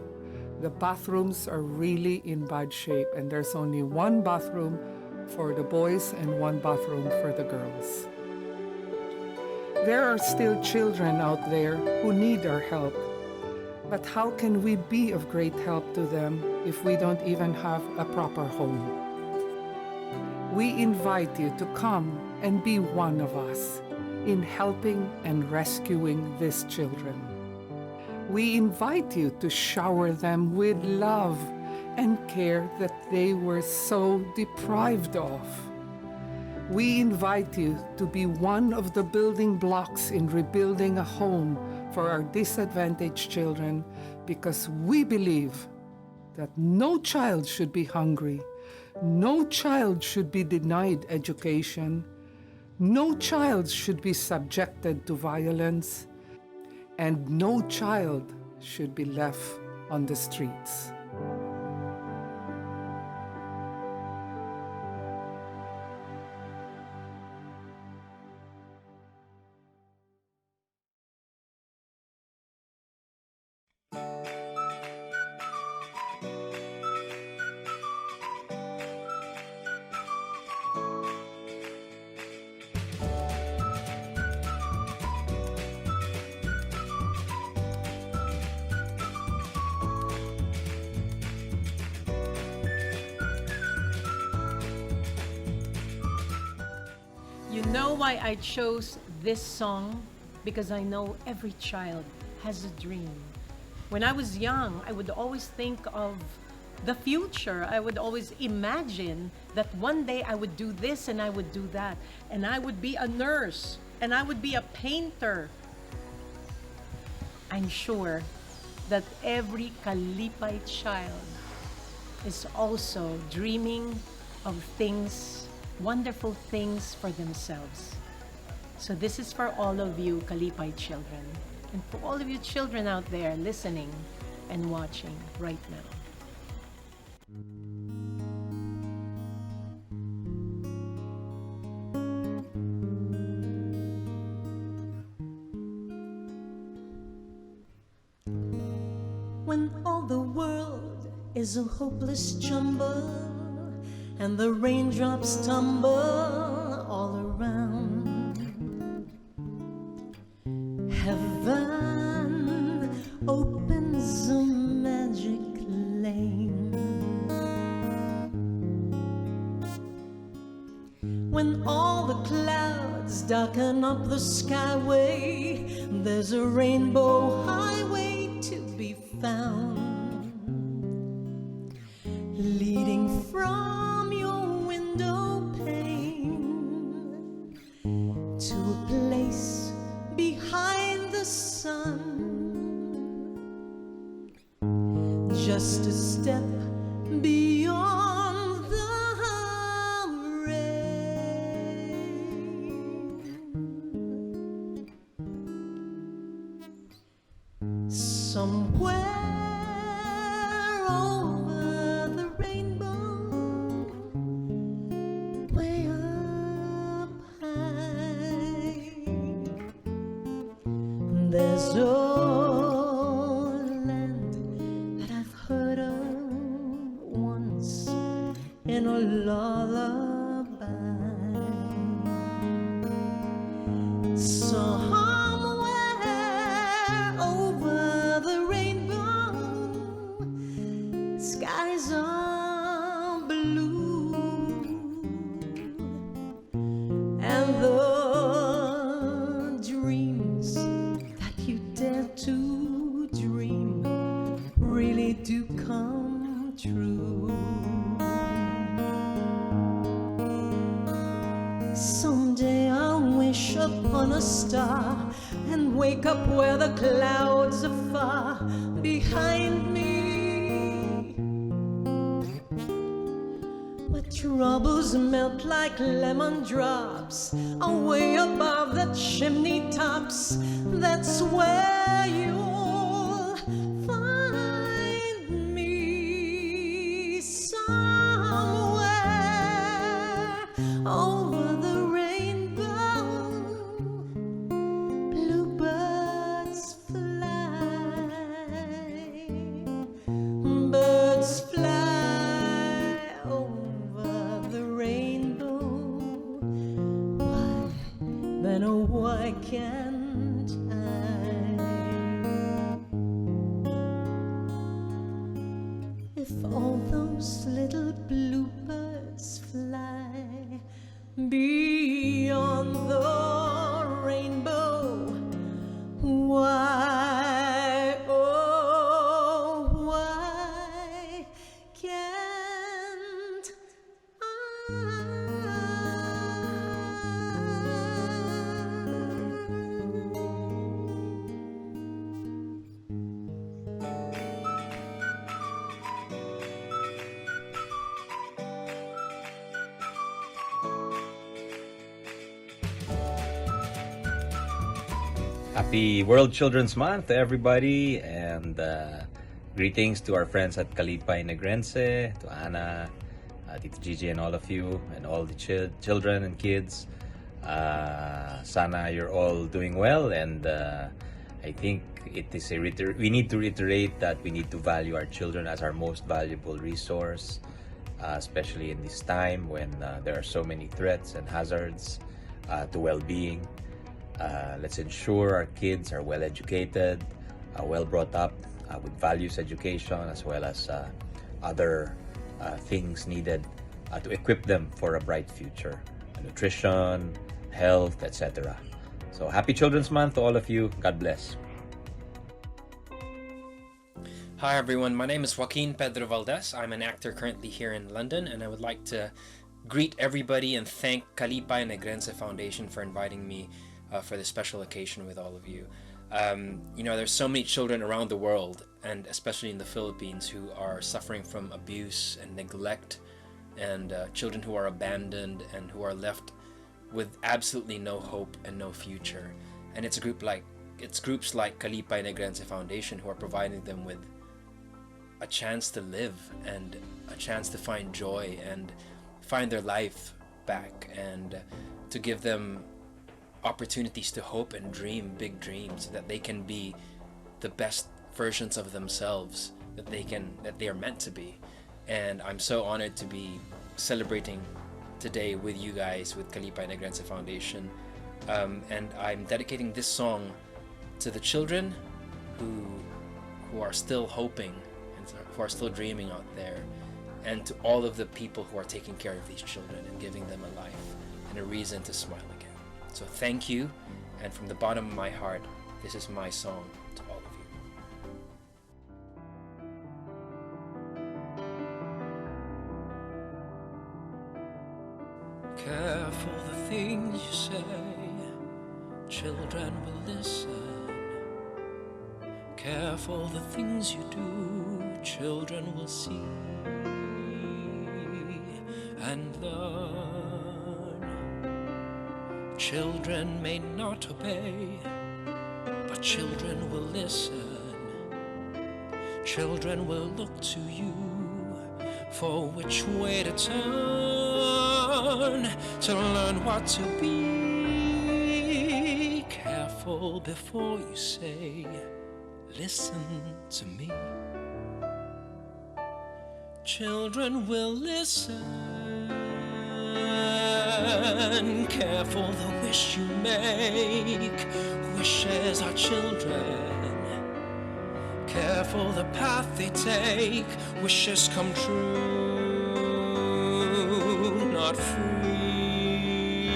The bathrooms are really in bad shape, and there's only one bathroom for the boys and one bathroom for the girls. There are still children out there who need our help. But how can we be of great help to them if we don't even have a proper home? We invite you to come and be one of us in helping and rescuing these children. We invite you to shower them with love and care that they were so deprived of. We invite you to be one of the building blocks in rebuilding a home for our disadvantaged children, because we believe that no child should be hungry, no child should be denied education, no child should be subjected to violence, and no child should be left on the streets. You know why I chose this song? Because I know every child has a dream. When I was young, I would always think of the future. I would always imagine that one day I would do this and I would do that. And I would be a nurse and I would be a painter. I'm sure that every Kalipay child is also dreaming of things, wonderful things for themselves. So this is for all of you Kalipay children, and for all of you children out there listening and watching right now. When all the world is a hopeless jumble and the raindrops tumble all around, heaven opens a magic lane. When all the clouds darken up the skyway, there's a rainbow highway to be found, leading from your window pane to a place behind the sun, just a step beyond the rain. Somewhere over the rainbow, way up high, there's a land that I've heard of once in a lullaby. Somewhere over the rainbow, skies are blue, and the dreams that you dare to dream really do come true. Someday I'll wish upon a star and wake up where the clouds are far behind me, where troubles melt like lemon drops away above the chimney tops. That's where you'll find me, somewhere over the rainbow. Bluebirds fly, birds fly over the rainbow. Why, then oh, why can't I? Happy World Children's Month to everybody, and greetings to our friends at Kalipay Negrense, to Anna, Tito Gigi, and all of you, and all the children and kids. Sana you're all doing well, and I think it is we need to reiterate that we need to value our children as our most valuable resource, especially in this time when there are so many threats and hazards to well-being. Let's ensure our kids are well educated, well brought up with values education, as well as other things needed to equip them for a bright future, nutrition, health, etc. So happy Children's Month to all of you. God bless. Hi everyone, my name is Joaquin Pedro Valdes. I'm an actor currently here in London, and I would like to greet everybody and thank Kalipay Negrense Foundation for inviting me for this special occasion with all of you. You know, there's so many children around the world, and especially in the Philippines, who are suffering from abuse and neglect, and children who are abandoned and who are left with absolutely no hope and no future. And it's groups like Kalipay Negrense Foundation who are providing them with a chance to live and a chance to find joy and find their life back, and to give them opportunities to hope and dream big dreams, so that they can be the best versions of themselves that they are meant to be. And I'm so honored to be celebrating today with you guys, with Kalipay Negrense Foundation, and I'm dedicating this song to the children who are still hoping and who are still dreaming out there, and to all of the people who are taking care of these children and giving them a life and a reason to smile again. So thank you, and from the bottom of my heart, this is my song to all of you. Careful the things you say, children will listen. Careful the things you do, children will see and learn. Children may not obey, but children will listen. Children will look to you for which way to turn, to learn what to be. Careful before you say, listen to me. Children will listen. Careful the wish you make, wishes are children. Careful the path they take, wishes come true, not free.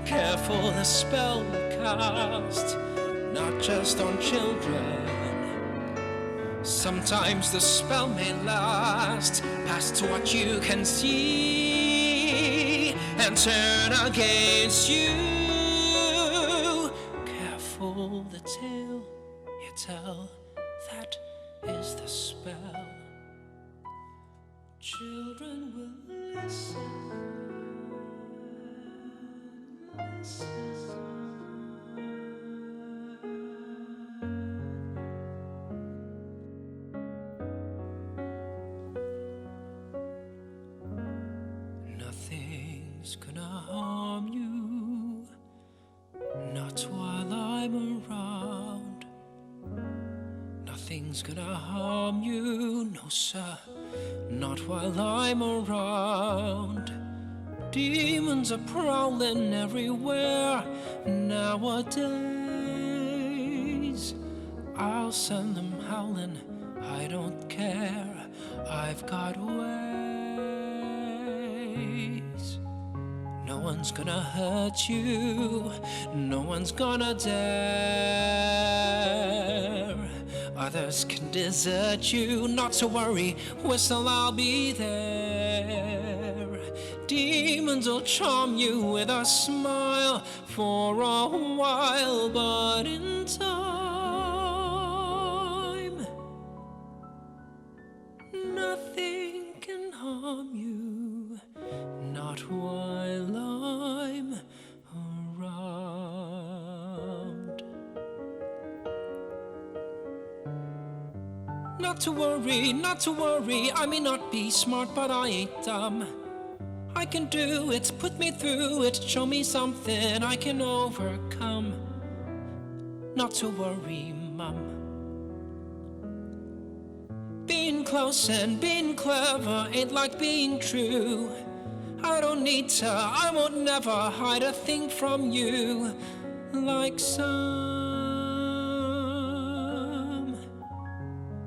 Careful the spell you cast, not just on children. Sometimes the spell may last past what you can see and turn against you. Careful the tale you tell, that is the spell. Children will listen. Nothing's gonna harm you, not while I'm around. Nothing's gonna harm you, no sir, not while I'm around. Demons are prowling everywhere nowadays. I'll send them howling, I don't care, I've got ways. No one's gonna hurt you, no one's gonna dare. Others can desert you, not to worry, whistle, I'll be there. Demons will charm you with a smile for a while, but in time, nothing can harm you, not while I'm around. Not to worry, I may not be smart, but I ain't dumb. I can do it, put me through it, show me something I can overcome. Not to worry, Mum. Being close and being clever ain't like being true. I don't need to, I won't never hide a thing from you. Like some.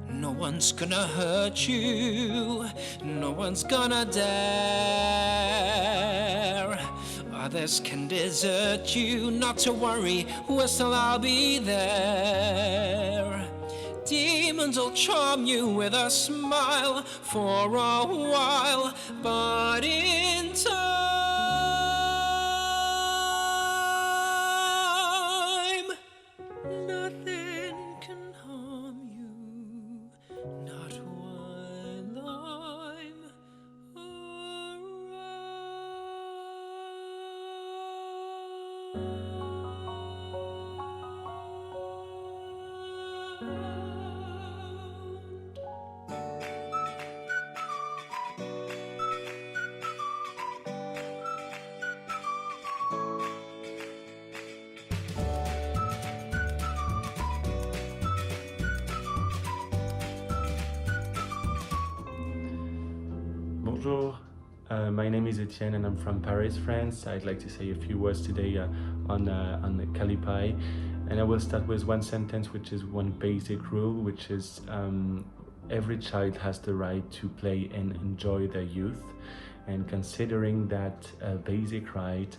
No one's gonna hurt you, no one's gonna dare. Others can desert you, not to worry, whistle, I'll be there. Demons will charm you with a smile for a while, but in time, nothing can harm you, not while I'm Bonjour, my name is Etienne and I'm from Paris, France. I'd like to say a few words today on the Kalipay, and I will start with one sentence, which is one basic rule, which is every child has the right to play and enjoy their youth. And considering that basic right,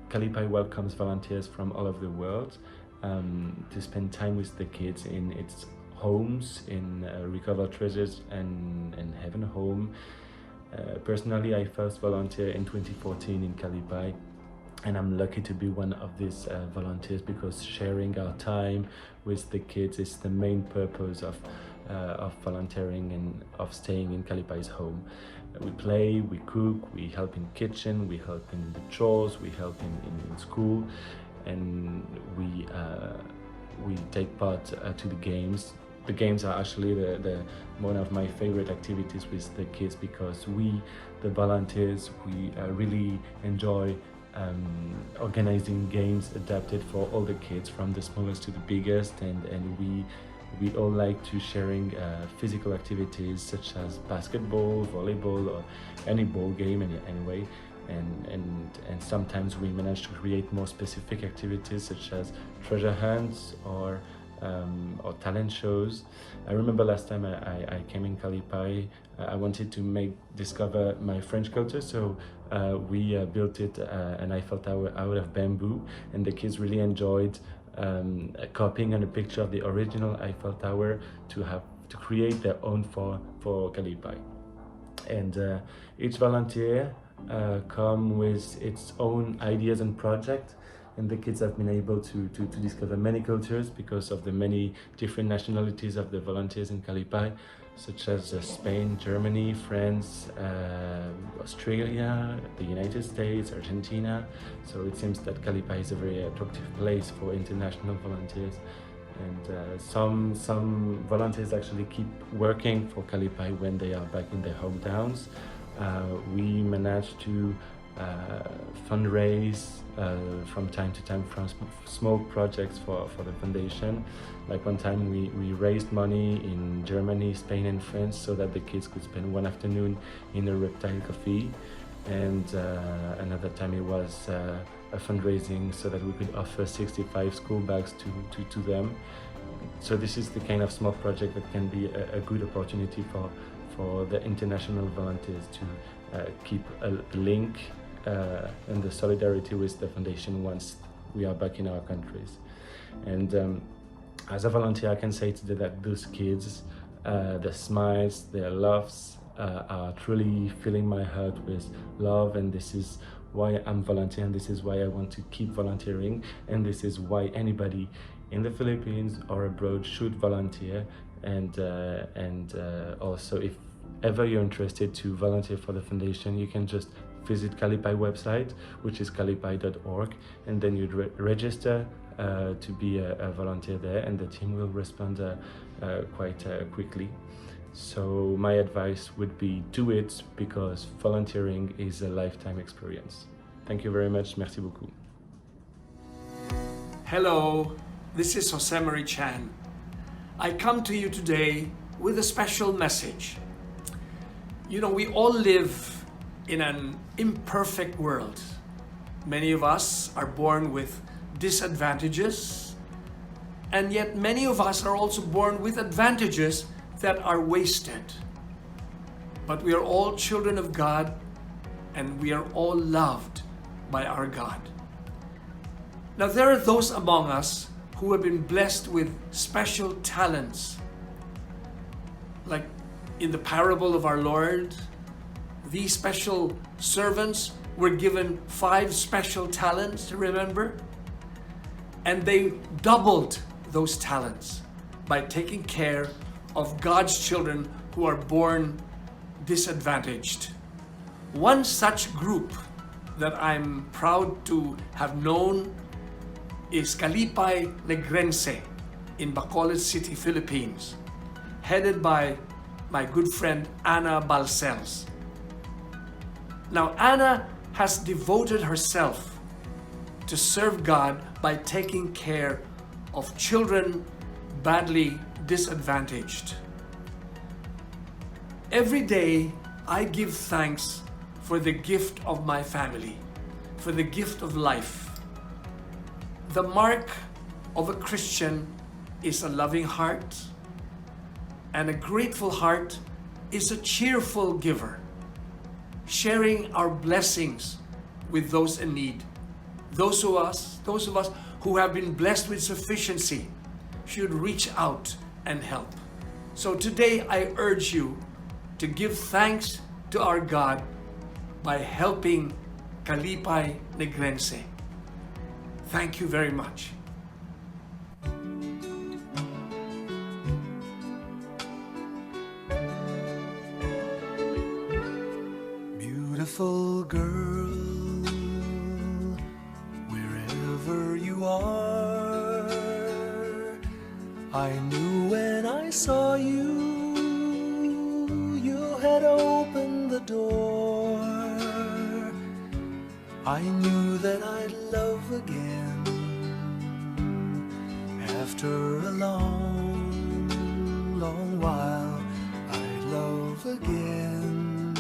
Kalipay welcomes volunteers from all over the world to spend time with the kids in its homes, in Recover Treasures and Heaven Home. Personally, I first volunteered in 2014 in Kalipay, and I'm lucky to be one of these volunteers, because sharing our time with the kids is the main purpose of volunteering and of staying in Kalipay's home. We play, we cook, we help in kitchen, we help in the chores, we help in school, and we take part to the games. The games are actually one of my favorite activities with the kids, because we, the volunteers, we really enjoy organizing games adapted for all the kids, from the smallest to the biggest, and we all like to sharing physical activities such as basketball, volleyball, or any ball game anyway. And sometimes we manage to create more specific activities such as treasure hunts or talent shows. I remember last time I came in Kalipay, I wanted to discover my French culture, so we built it an Eiffel Tower out of bamboo, and the kids really enjoyed copying on a picture of the original Eiffel Tower to create their own for Kalipay. And each volunteer come with its own ideas and projects, and the kids have been able to discover many cultures because of the many different nationalities of the volunteers in Kalipay, such as Spain, Germany, France, Australia, the United States, Argentina. So it seems that Kalipay is a very attractive place for international volunteers. And some volunteers actually keep working for Kalipay when they are back in their hometowns. We managed to fundraise from time to time from small projects for the foundation. Like one time we raised money in Germany, Spain and France so that the kids could spend one afternoon in a reptile cafe, and another time it was a fundraising so that we could offer 65 school bags to them. So this is the kind of small project that can be a good opportunity for the international volunteers to keep a link and the solidarity with the foundation once we are back in our countries. And as a volunteer, I can say today that those kids, their smiles, their laughs are truly filling my heart with love, and this is why I'm volunteering, this is why I want to keep volunteering, and this is why anybody in the Philippines or abroad should volunteer. And also, if ever you're interested to volunteer for the foundation, you can just visit Kalipay website, which is kalipay.org, and then you'd register to be a volunteer there, and the team will respond quite quickly. So my advice would be do it, because volunteering is a lifetime experience. Thank you very much. Merci beaucoup. Hello, this is Jose Marie Chan. I come to you today with a special message. You know, we all live in an imperfect world. Many of us are born with disadvantages, and yet many of us are also born with advantages that are wasted. But we are all children of God, and we are all loved by our God. Now, there are those among us who have been blessed with special talents. Like in the parable of our Lord, these special servants were given 5 special talents, remember? And they doubled those talents by taking care of God's children who are born disadvantaged. One such group that I'm proud to have known is Kalipay Negrense in Bacolod City, Philippines, headed by my good friend Anna Balcells. Now, Anna has devoted herself to serve God by taking care of children badly disadvantaged. Every day, I give thanks for the gift of my family, for the gift of life. The mark of a Christian is a loving heart, and a grateful heart is a cheerful giver, sharing our blessings with those in need. Those of us who have been blessed with sufficiency should reach out and help. So today I urge you to give thanks to our God by helping Kalipay Negrense. Thank you very much. Beautiful girl, wherever you are, I knew when I saw you, you had opened the door. I knew that I'd love again after a long, long while. I'd love again.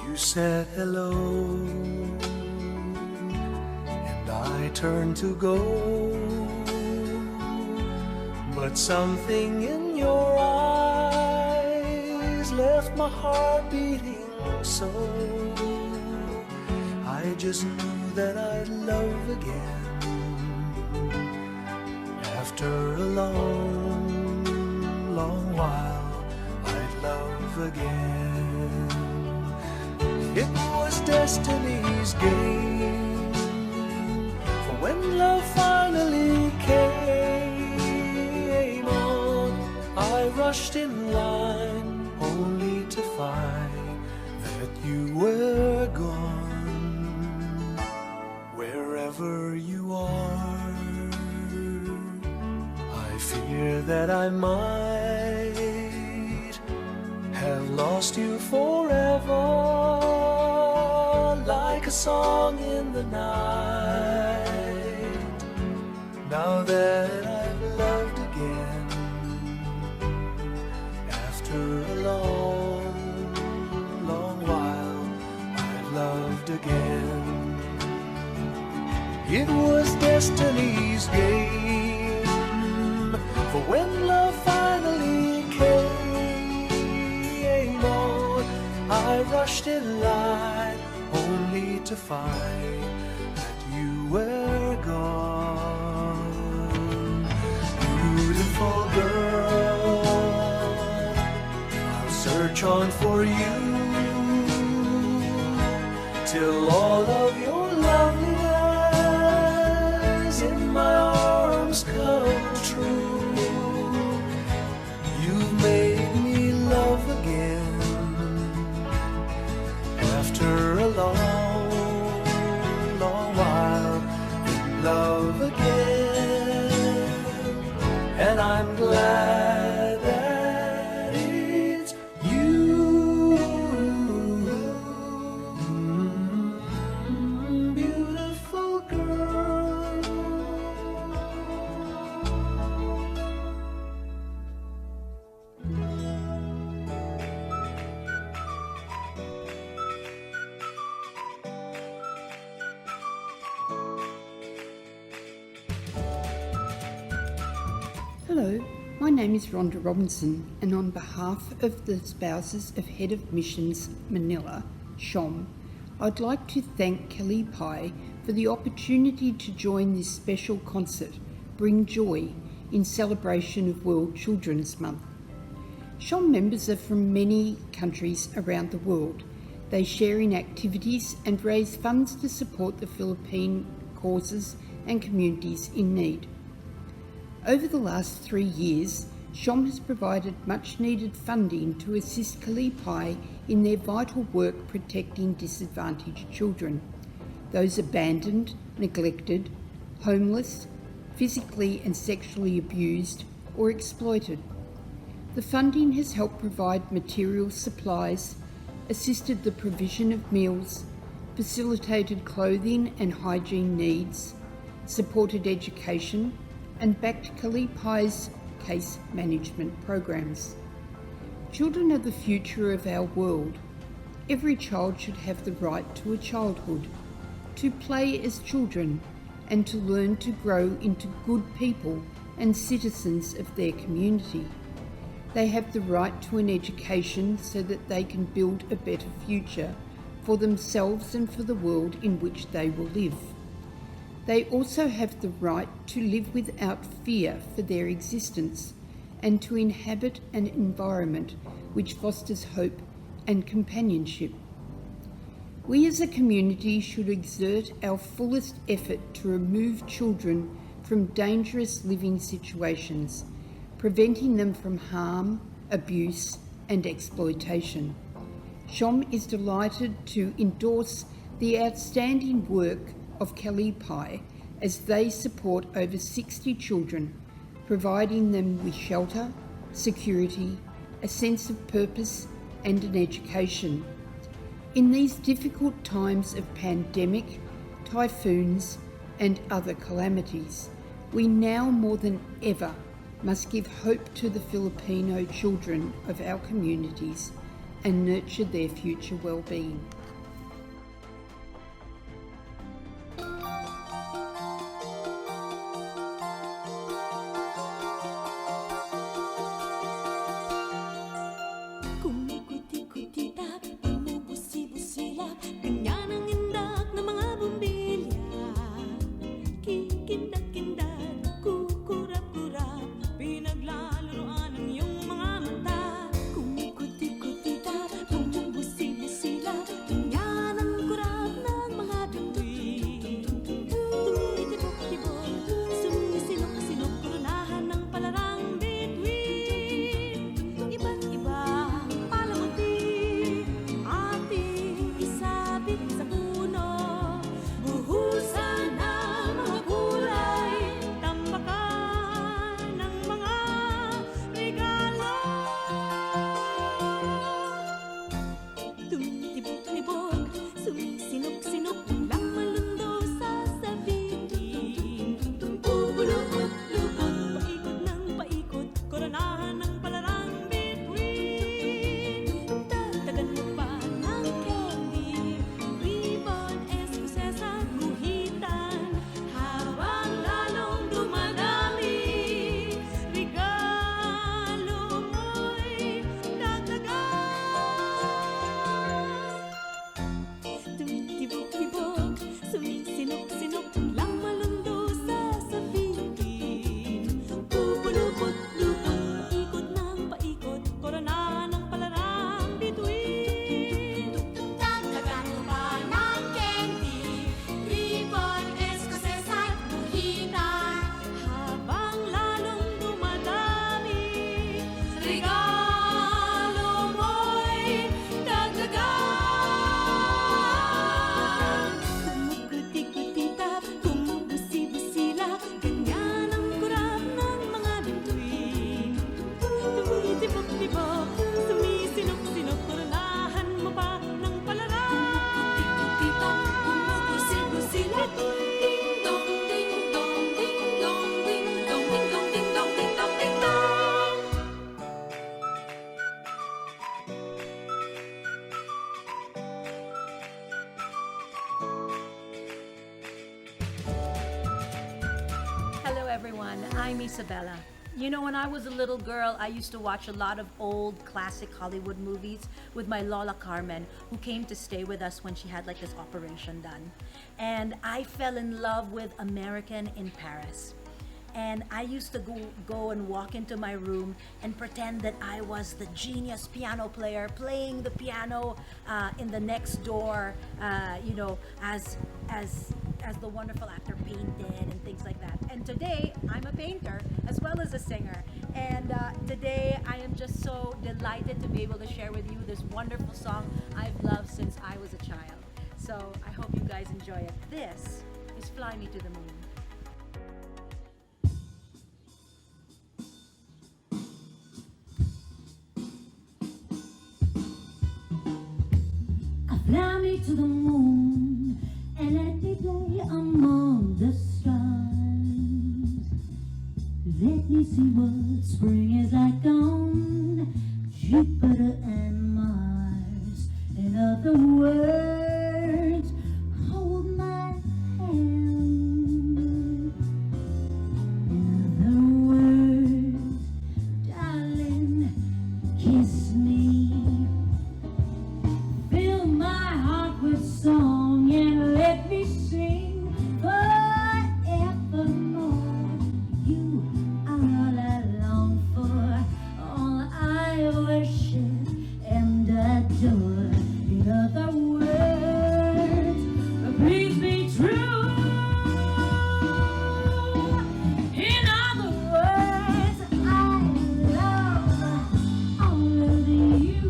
You said hello, and I turned to go, but something in your eyes left my heart beating so. I just knew that I'd love again after a long, long while. I'd love again. It was destiny's game, for when love finally came on, I rushed in line only to find that you were gone. Wherever you are, I fear that I might have lost you forever, like a song in the night. Now that I've loved again, after a long, long while, I've loved again. It was destiny's game, for when love finally came on, I rushed in line only to find that you were gone. Beautiful girl, I'll search on for you till all of your loveliness in my arms come true. You've made me love again after a long, long love again. And I'm glad that it's you, beautiful girl. Hello, my name is Rhonda Robinson, and on behalf of the spouses of Head of Missions Manila, Shom, I'd like to thank Kalipay for the opportunity to join this special concert, Bringjoy, in celebration of World Children's Month. Shom members are from many countries around the world. They share in activities and raise funds to support the Philippine causes and communities in need. Over the last 3 years, Shom has provided much needed funding to assist Kalipay in their vital work protecting disadvantaged children, those abandoned, neglected, homeless, physically and sexually abused or exploited. The funding has helped provide material supplies, assisted the provision of meals, facilitated clothing and hygiene needs, supported education, and backed Kalipay's case management programs. Children are the future of our world. Every child should have the right to a childhood, to play as children, and to learn to grow into good people and citizens of their community. They have the right to an education so that they can build a better future for themselves and for the world in which they will live. They also have the right to live without fear for their existence and to inhabit an environment which fosters hope and companionship. We as a community should exert our fullest effort to remove children from dangerous living situations, preventing them from harm, abuse, and exploitation. Shom is delighted to endorse the outstanding work of Kalipay as they support over 60 children, providing them with shelter, security, a sense of purpose, and an education. In these difficult times of pandemic, typhoons, and other calamities, we now more than ever must give hope to the Filipino children of our communities and nurture their future well-being. everyone. I'm Isabella. You know, when I was a little girl, I used to watch a lot of old classic Hollywood movies with my Lola Carmen, who came to stay with us when she had like this operation done. And I fell in love with American in Paris. And I used to go and walk into my room and pretend that I was the genius piano player playing the piano in the next door, you know, as the wonderful actor painted and things like that. And today, I'm a painter as well as a singer. And today, I am just so delighted to be able to share with you this wonderful song I've loved since I was a child. So I hope you guys enjoy it. This is Fly Me to the Moon. Fly me to the moon and let me play among the stars. Let me see what spring is like on Jupiter and Mars. In other words, hold my hand. In other words, darling, kiss me. Fill my heart with song and let me sing forevermore. You are all I long for, all I worship and adore. In other words, please be true. In other words, I love all of you.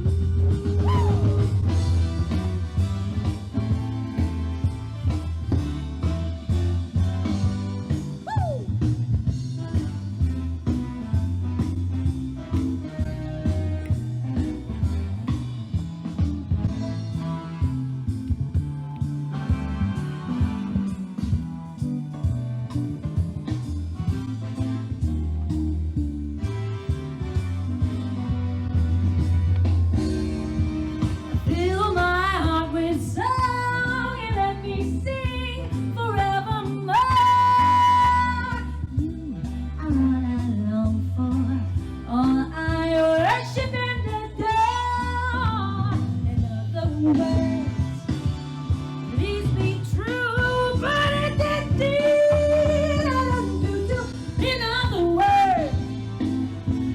Fill my heart with song and let me sing forevermore. You are all I long for, all I worship and adore. In other words, please be true, but it did. In other words,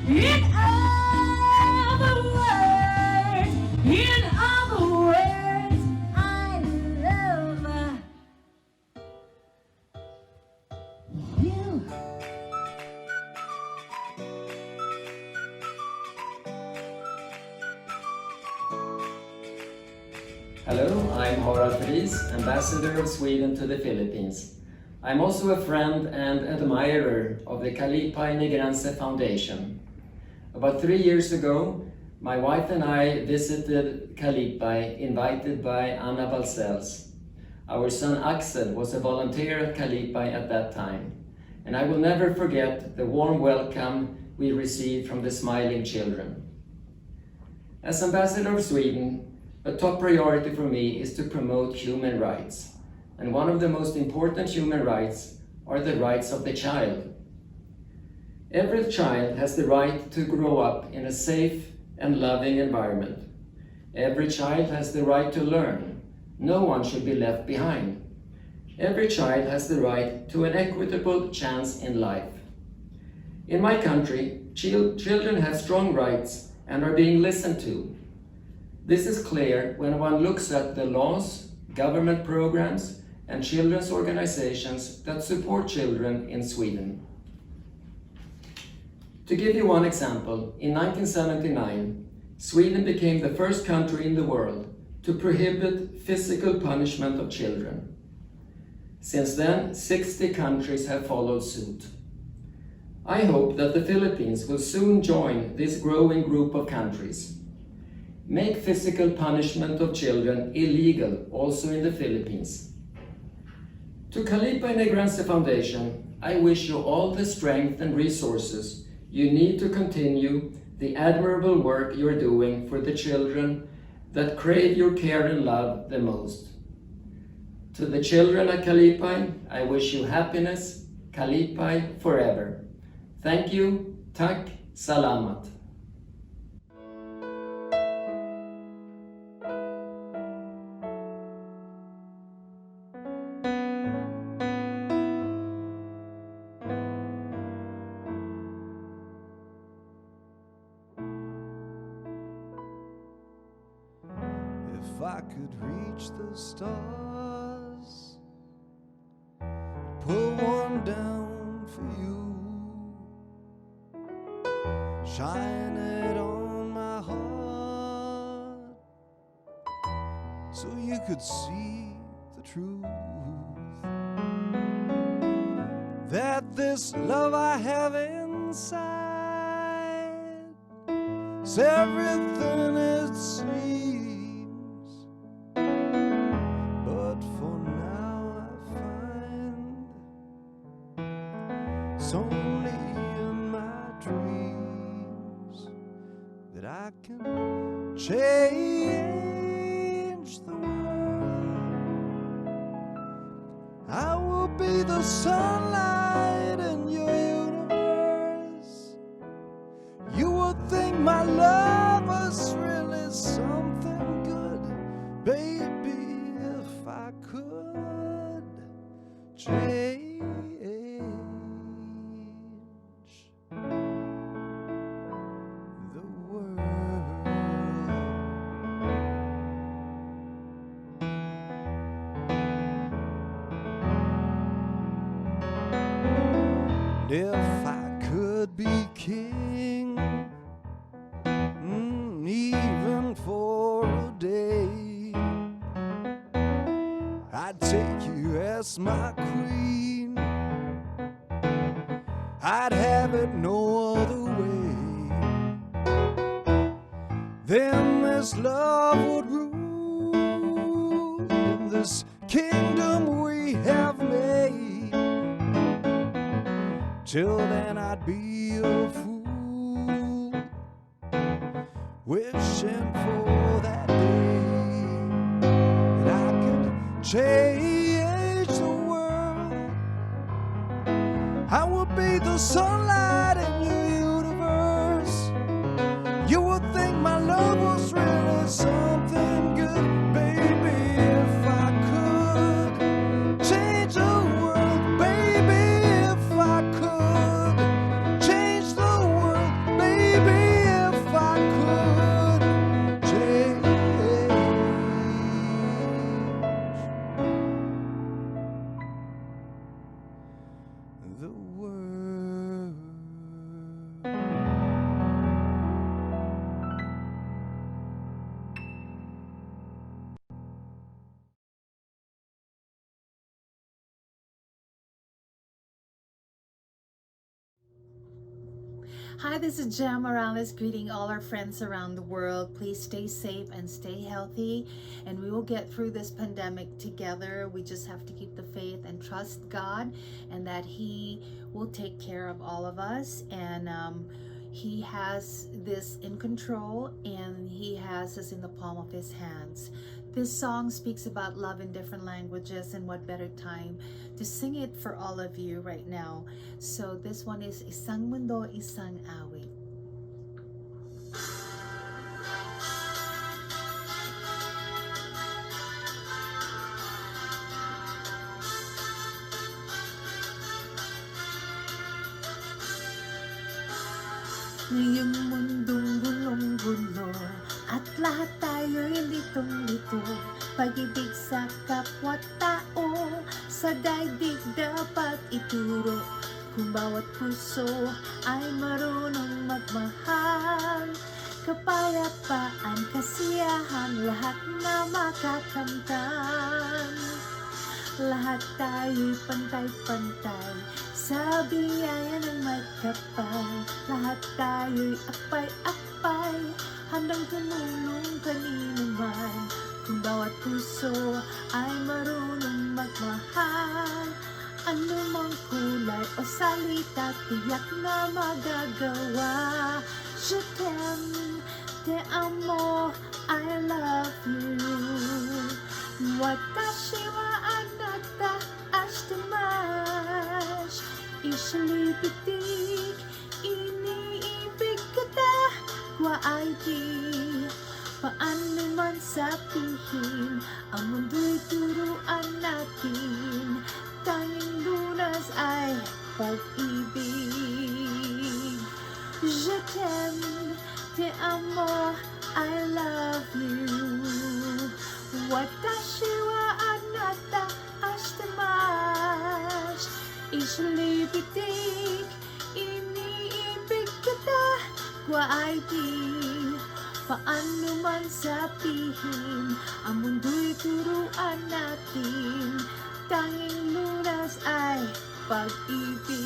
in other words, in other words, I love you. Hello, I'm Harald, Ambassador of Sweden to the Philippines. I'm also a friend and admirer of the Kalipay Negrense Foundation. About 3 years ago, my wife and I visited Kalipay, invited by Anna Balcells. Our son Axel was a volunteer at Kalipay at that time, and I will never forget the warm welcome we received from the smiling children. As Ambassador of Sweden, a top priority for me is to promote human rights, and one of the most important human rights are the rights of the child. Every child has the right to grow up in a safe and loving environment. Every child has the right to learn. No one should be left behind. Every child has the right to an equitable chance in life. In my country, children have strong rights and are being listened to. This is clear when one looks at the laws, government programs, and children's organizations that support children in Sweden. To give you one example, in 1979, Sweden became the first country in the world to prohibit physical punishment of children. Since then, 60 countries have followed suit. I hope that the Philippines will soon join this growing group of countries. Make physical punishment of children illegal also in the Philippines. To Kalipay Negrense Foundation, I wish you all the strength and resources you need to continue the admirable work you're doing for the children that crave your care and love the most. To the children at Kalipay, I wish you happiness, Kalipay forever. Thank you. Tak. Salamat. If I could reach the stars, put one down for you, shine it on my heart, so you could see the truth, that this love I have inside is everything it seems. But for now I find it's only in my dreams that I can change the world. I will be the sunlight in your universe. You would think my love was really something good, baby, if I could change the world. And if I could be king, even for a day, I'd take you as my queen. I'd have it no other way. Then this love would rule in this kingdom we have made. Till then I'd be a fool, wishing for that day that I could change the world. I would be the sunlight in your universe. You would think my love was really something good, baby, if I could change the world, baby, if I could change the world, baby, if I could change the world. Hi, this is Jem Morales greeting all our friends around the world. Please stay safe and stay healthy, and we will get through this pandemic together. We just have to keep the faith and trust God, and that He will take care of all of us, and He has this in control, and He has us in the palm of His hands. This song speaks about love in different languages, and what better time to sing it for all of you right now. So this one is Isang Mundo, Isang Awit. Ngayong mundong gulong-gulo at lahat tayo'y litong-lito, pag-ibig sa kapwa-tao sa daigdig dapat ituro. Kung bawat puso ay marunong magmahal, kapayapaan, kasiyahan, lahat na makakamtan. Lahat tayo'y pantay-pantay sa biyaya ng magkapal. Lahat tayo'y akpay-akpay, handang tumulong kanino man. Kung bawat puso ay marunong magmahal, anumang kulay o salita tiyak na magagawa. Je t'aime, te amo, I love you. Watashi wa anata ashitemasu. Islipitik, iniibig kita, kwa ay di paano man sabihin, ang mundo'y turuan natin, tanging lunas ay pag-ibig. Je t'aime, te amo, I love you. Watashi wa anata ashitemasu. Islipitik, iniibig kita, kwa ay di paano man sabihin, ang mundo'y turuan natin, tanging lunas ay pag-ibig.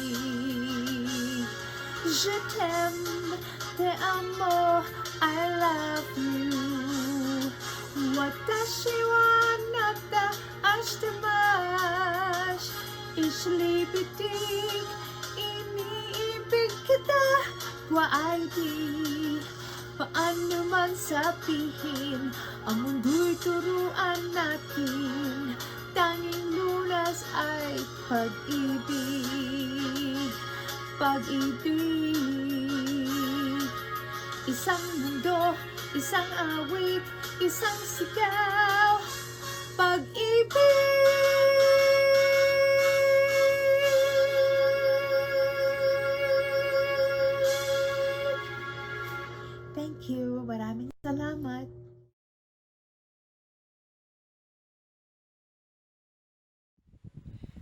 Je t'aime, te amo, I love you. Watashi wa anata ashitemasu. Islipitik, iniibig kita, kwa ay di paano man sabihin, ang mundo'y turuan natin, tanging lunas ay pag-ibig. Pag-ibig. Isang mundo, isang awit, isang sigaw, pag-ibig. Thank you. Maraming salamat.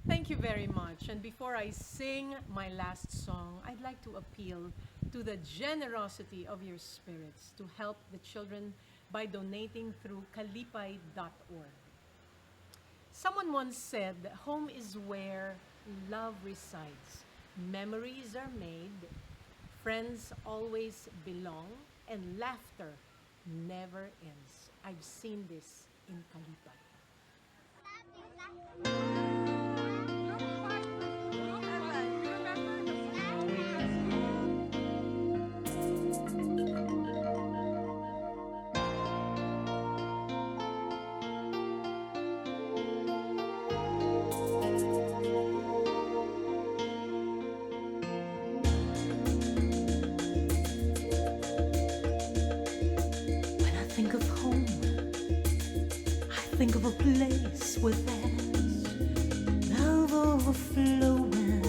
Thank you very much. And before I sing my last song, I'd like to appeal to the generosity of your spirits to help the children by donating through kalipay.org. Someone once said, home is where love resides. Memories are made, friends always belong, and laughter never ends. I've seen this in Kalipay. Think of home, I think of a place where there's love overflowing.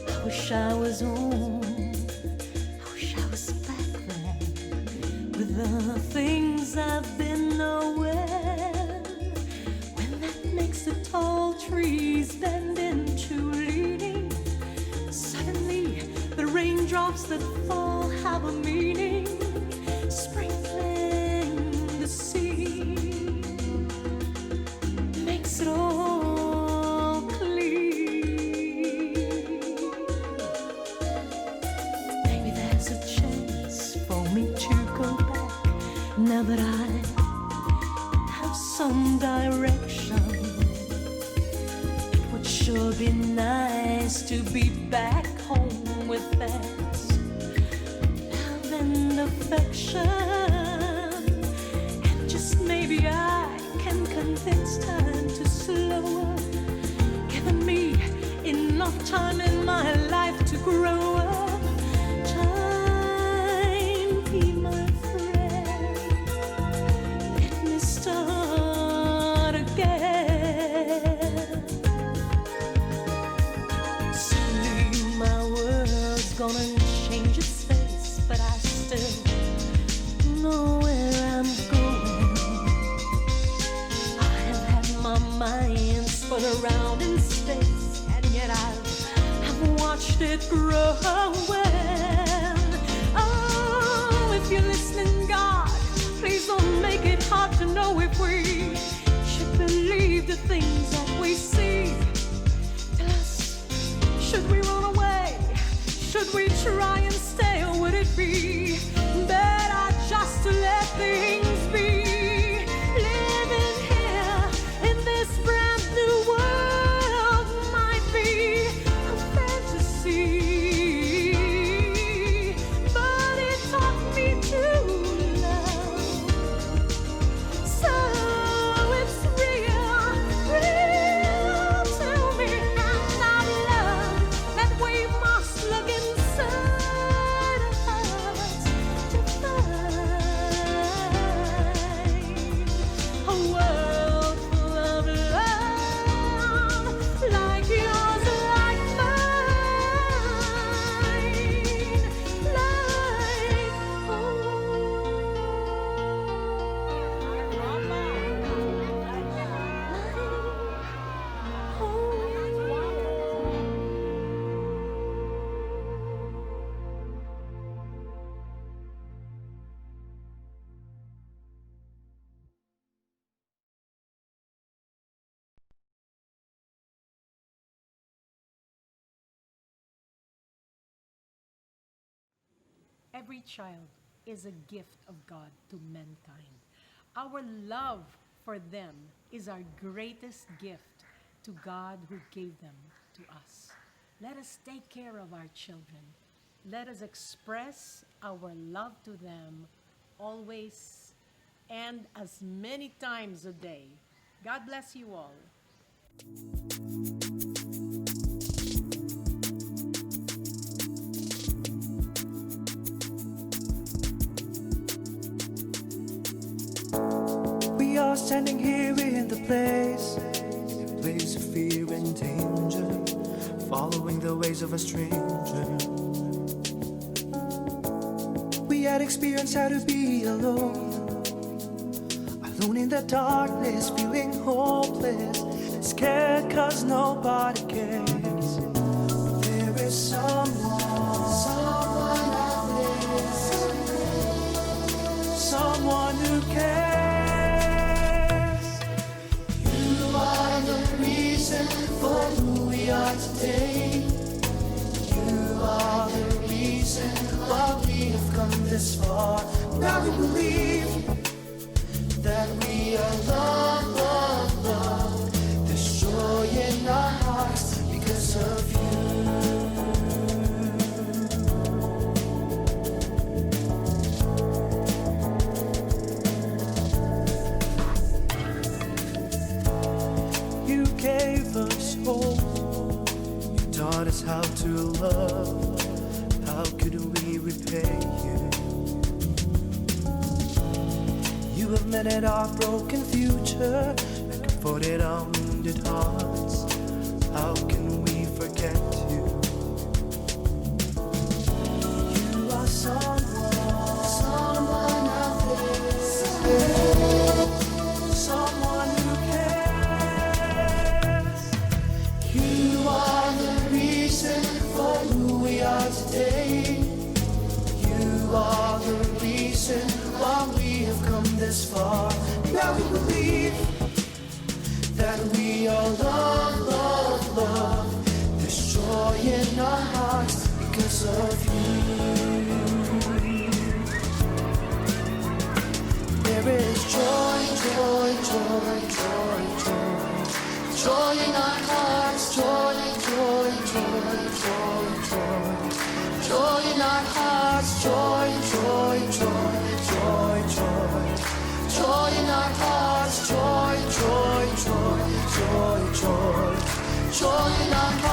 I wish I was home, I wish I was back then, with the things I've been aware. When that makes the tall trees bend into leaning, suddenly the raindrops that fall have a meaning. Sprinkling the sea makes it all clean. Maybe there's a chance for me to go back now that I have some direction. It would sure be nice to be back home with that and affection, and just maybe I can convince time to slow up, giving me enough time in my life to grow up. Time, be my friend, let me start again. Soon my world's gonna change its face, but I still know where I'm going. I have had my mind spun around in space, and yet I've watched it grow well. Oh, if you're listening, God, please don't make it hard to know if we should believe the things that we see. Tell us, should we run away? Should we try and stay, or would it be better just to let things be? Living here in this brand new world might be a fantasy, but it taught me to love. So it's real, real to me, and I love Every child is a gift of God to mankind. Our love for them is our greatest gift to God who gave them to us. Let us take care of our children. Let us express our love to them always and as many times a day. God bless you all. We are standing here in the place of fear and danger, following the ways of a stranger. We had experienced how to be alone in the darkness, feeling hopeless, scared cause nobody cares. But there is someone out there, someone who cares. You are the reason for who we are today. You are the reason why we have come this far. Now we believe that we are loved, loved, loved. There's joy in our hearts because of you. You gave us hope. You taught us how to love. How could we repay you? You have mended our broken future and comforted our wounded hearts. How can we forget you? You are someone out there, someone who cares. You are the reason for who we are today. You are the reason why we have come this far. Now we believe that we are loved, loved, loved. There's joy in our hearts because of you. There is joy, joy, joy, joy, joy. Joy in our hearts, joy, joy, joy, joy, joy. Joy in our hearts, joy, joy, joy, joy, joy. Joy in our hearts, joy, joy, joy, joy, joy. Joy in our hearts.